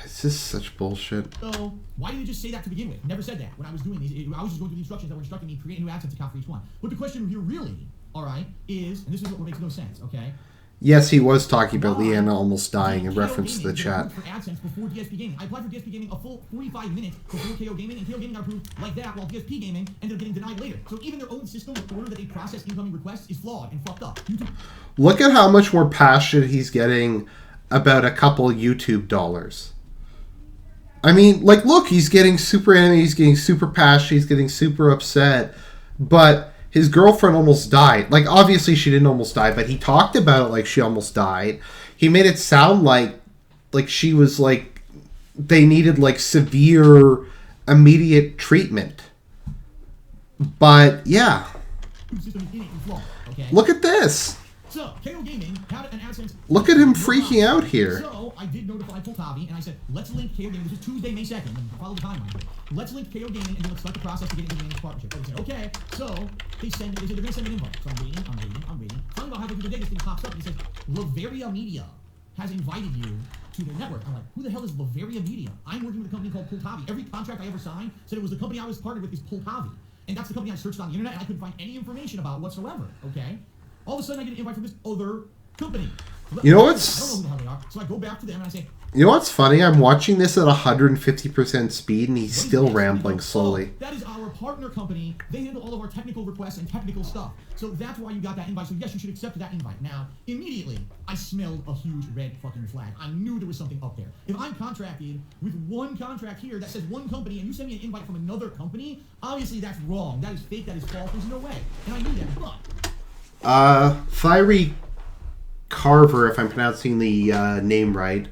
It's just such bullshit. So, why didn't you just say that to begin with? Never said that when I was doing these. I was just going through the instructions that were instructing me to create a new AdSense account for each one. But the question here really, alright, is, and this is what makes no sense, okay? Yes, he was talking about Leanna almost dying in reference to the chat. For AdSense before DSP Gaming. I applied for DSP Gaming a full 45 minutes before KO Gaming, and KO Gaming got approved like that, while DSP Gaming ended up getting denied later. So even their own system, the order that they process incoming requests, is flawed and fucked up. Look at how much more passionate he's getting about a couple YouTube dollars. I mean, like, look, he's getting super animated, he's getting super passionate, he's getting super upset, but his girlfriend almost died. Like, obviously she didn't almost die, but he talked about it like she almost died. He made it sound like she was, like, they needed, like, severe, immediate treatment. But, yeah. Look at this. So, KO Gaming had an AdSense. Look at him freaking out here. So, I did notify Poltavi, and I said, let's link KO Gaming. This is Tuesday, May 2nd, and follow the timeline. Let's link KO Gaming, and then let's start the process to get into the partnership. They said, okay. So, they said they're going to send an invite. So, I'm waiting. Finally, about halfway through the day, this thing pops up, and it says, Laveria Media has invited you to their network. I'm like, who the hell is Laveria Media? I'm working with a company called Poltavi. Every contract I ever signed said it was the company I was partnered with is Poltavi. And that's the company I searched on the internet, and I couldn't find any information about whatsoever, okay? All of a sudden, I get an invite from this other company. You know what's... I don't know who the hell they are. So I go back to them and I say... You know what's funny? I'm watching this at 150% speed and he's still rambling slowly. That is our partner company. They handle all of our technical requests and technical stuff. So that's why you got that invite. So yes, you should accept that invite. Now, immediately, I smelled a huge red fucking flag. I knew there was something up there. If I'm contracted with one contract here that says one company and you send me an invite from another company, obviously that's wrong. That is fake. That is false. There's no way. And I knew that. But... Fiery Carver, if I'm pronouncing the name right.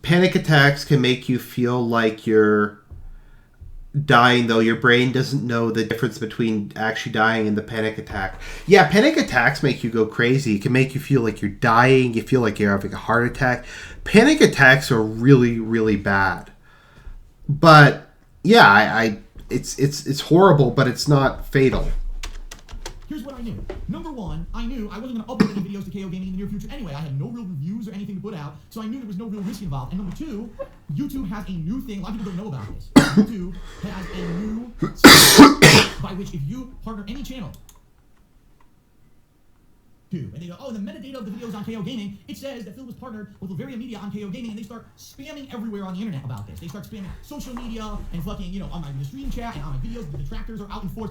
Panic attacks can make you feel like you're dying, though your brain doesn't know the difference between actually dying and the panic attack. Yeah, panic attacks make you go crazy. It can make you feel like you're dying. You feel like you're having a heart attack. Panic attacks are really, really bad. But yeah, it's horrible, but it's not fatal. Here's what I knew. Number one, I knew I wasn't going to upload any videos to KO Gaming in the near future anyway. I had no real reviews or anything to put out, so I knew there was no real risk involved. And number two, YouTube has a new thing. A lot of people don't know about this. YouTube has a new system by which if you partner any channel, and they go, oh, the metadata of the videos on KO Gaming, it says that Phil was partnered with Laveria Media on KO Gaming, and they start spamming everywhere on the internet about this. They start spamming social media and fucking, on my stream chat and on my videos, the detractors are out in force.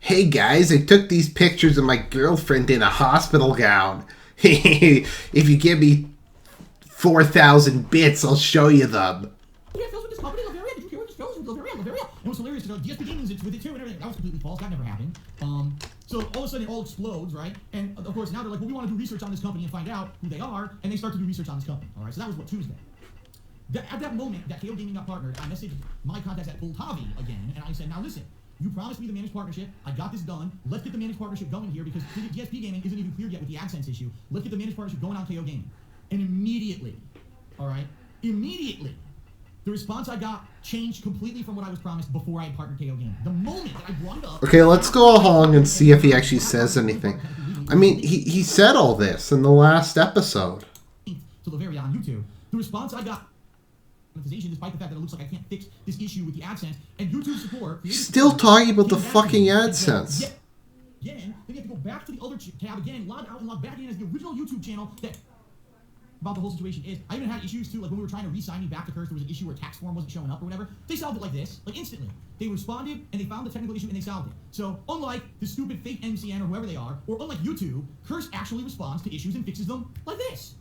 Hey guys, I took these pictures of my girlfriend in a hospital gown. If you give me 4,000 bits, I'll show you them. Yeah, Phil's with this company, Laveria. Did you hear what this Phil's with Laveria? And it was hilarious to know DSP Gaming's with it too and everything. That was completely false. That never happened. So all of a sudden it all explodes, right? And of course now they're like, well, we want to do research on this company and find out who they are, and they start to do research on this company. All right, so that was what, Tuesday. At that moment that KO Gaming got partnered, I messaged my contacts at Voltavi again, and I said, now listen, you promised me the managed partnership. I got this done. Let's get the managed partnership going here because DSP Gaming isn't even cleared yet with the ADSENSE issue. Let's get the managed partnership going on KO Gaming. And immediately, the response I got changed completely from what I was promised before I had partnered KO Gaming. The moment that I brought it up... Okay, let's go along and see if he actually says anything. I mean, he said all this in the last episode. To the very on YouTube. The response I got... despite the fact that it looks like I can't fix this issue with the AdSense, and YouTube support... Still talking about the fucking AdSense. Again, then you have to go back to the other tab again, log out and log back in as the original YouTube channel that... about the whole situation is, I even had issues too, like when we were trying to re-sign me back to Curse, there was an issue where tax form wasn't showing up or whatever. They solved it like this, like instantly. They responded and they found the technical issue and they solved it. So unlike the stupid fake MCN or whoever they are, or unlike YouTube, Curse actually responds to issues and fixes them like this.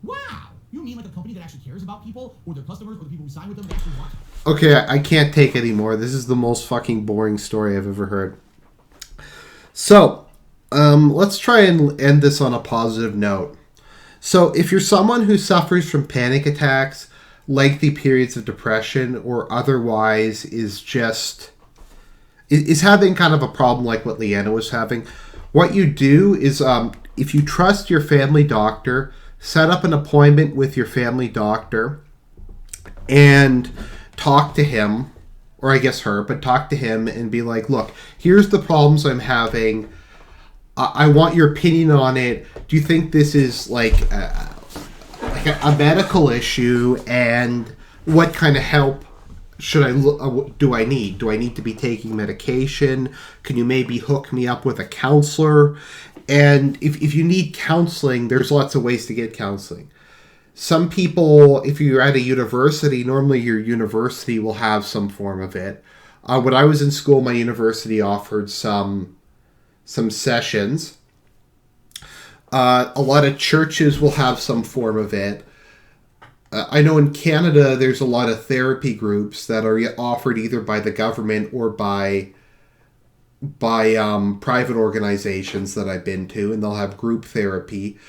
Wow! You mean like a company that actually cares about people, or their customers, or the people who sign with them that actually watch it? Okay, I can't take anymore. This is the most fucking boring story I've ever heard. So, let's try and end this on a positive note. So, if you're someone who suffers from panic attacks, lengthy periods of depression, or otherwise is having kind of a problem like what Leanna was having, what you do is, if you trust your family doctor, set up an appointment with your family doctor and talk to him, or I guess her, but talk to him and be like, look, here's the problems I'm having. I want your opinion on it. Do you think this is like a medical issue? And what kind of help do I need? Do I need to be taking medication? Can you maybe hook me up with a counselor? And if you need counseling, there's lots of ways to get counseling. Some people, if you're at a university, normally your university will have some form of it. When I was in school, my university offered some sessions. A lot of churches will have some form of it. I know in Canada, there's a lot of therapy groups that are offered either by the government or by private organizations that I've been to, and they'll have group therapy.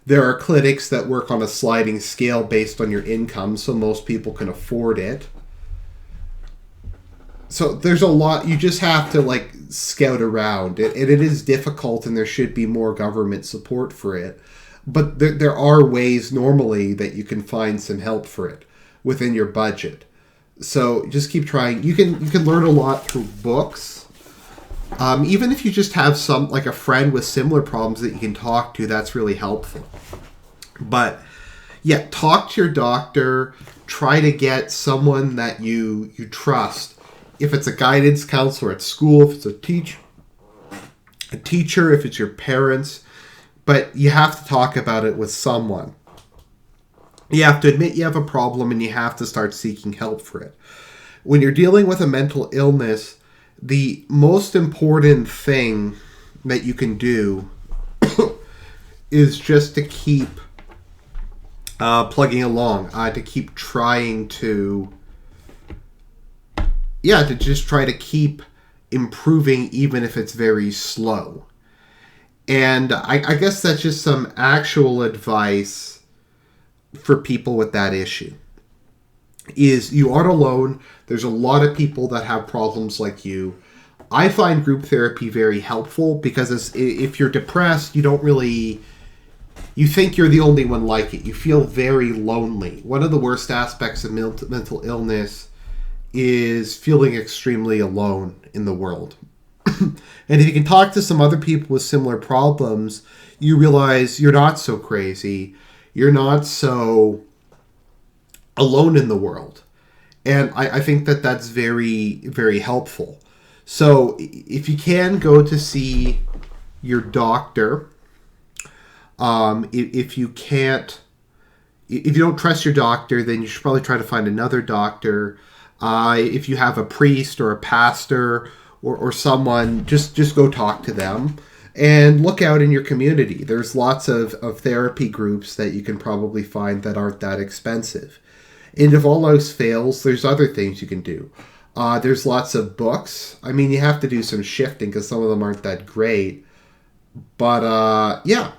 There are clinics that work on a sliding scale based on your income, so most people can afford it. So there's a lot, you just have to like scout around it, and it is difficult, and there should be more government support for it. But there are ways normally that you can find some help for it within your budget. So just keep trying. You can learn a lot through books. Even if you just have like a friend with similar problems that you can talk to, that's really helpful. But yeah, talk to your doctor. Try to get someone that you trust. If it's a guidance counselor at school, if it's a teacher, if it's your parents. But you have to talk about it with someone. You have to admit you have a problem and you have to start seeking help for it. When you're dealing with a mental illness, the most important thing that you can do is just to keep plugging along, to keep trying to just try to keep improving even if it's very slow. And I guess that's just some actual advice for people with that issue. Is you aren't alone. There's a lot of people that have problems like you. I find group therapy very helpful because if you're depressed, you think you're the only one like it. You feel very lonely. One of the worst aspects of mental illness is feeling extremely alone in the world. And if you can talk to some other people with similar problems, you realize you're not so crazy. You're not so alone in the world. And I think that that's very, very helpful. So if you can go to see your doctor, if you don't trust your doctor, then you should probably try to find another doctor. If you have a priest or a pastor or someone, just go talk to them and look out in your community. There's lots of therapy groups that you can probably find that aren't that expensive. And if all else fails, there's other things you can do. There's lots of books. I mean, you have to do some shifting because some of them aren't that great. But, yeah.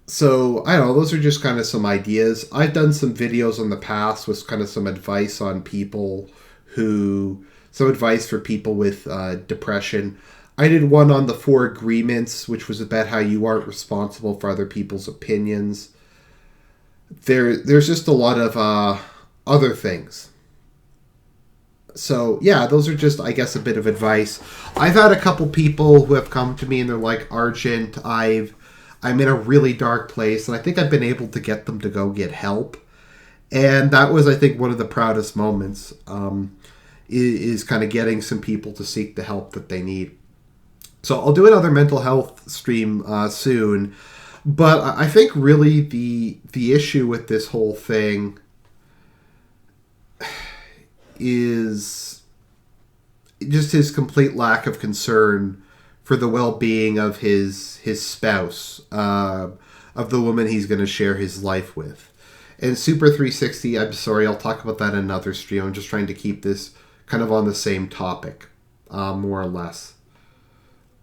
So, I don't know, those are just kind of some ideas. I've done some videos in the past with kind of some advice on people some advice for people with depression. I did one on the 4 agreements, which was about how you aren't responsible for other people's opinions. There's just a lot of other things. So, yeah, those are just, I guess, a bit of advice. I've had a couple people who have come to me and they're like, Argent, I'm in a really dark place, and I think I've been able to get them to go get help. And that was, I think, one of the proudest moments, is kind of getting some people to seek the help that they need. So I'll do another mental health stream soon. But I think really the issue with this whole thing is just his complete lack of concern for the well-being of his spouse, of the woman he's going to share his life with. And Super 360, I'm sorry, I'll talk about that in another stream. I'm just trying to keep this kind of on the same topic, more or less.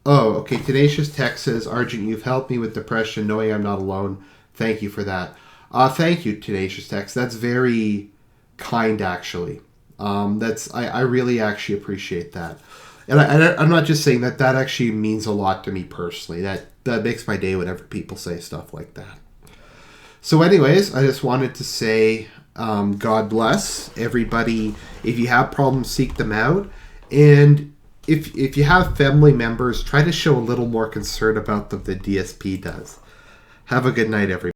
Oh, okay. Tenacious Tech says, Argent, you've helped me with depression, knowing I'm not alone. Thank you for that. Thank you, Tenacious Tech. That's very kind, actually. I really actually appreciate that. And I'm not just saying that. That actually means a lot to me personally. That makes my day whenever people say stuff like that. So anyways, I just wanted to say God bless everybody. If you have problems, seek them out. And if you have family members, try to show a little more concern about them than DSP does. Have a good night, everybody.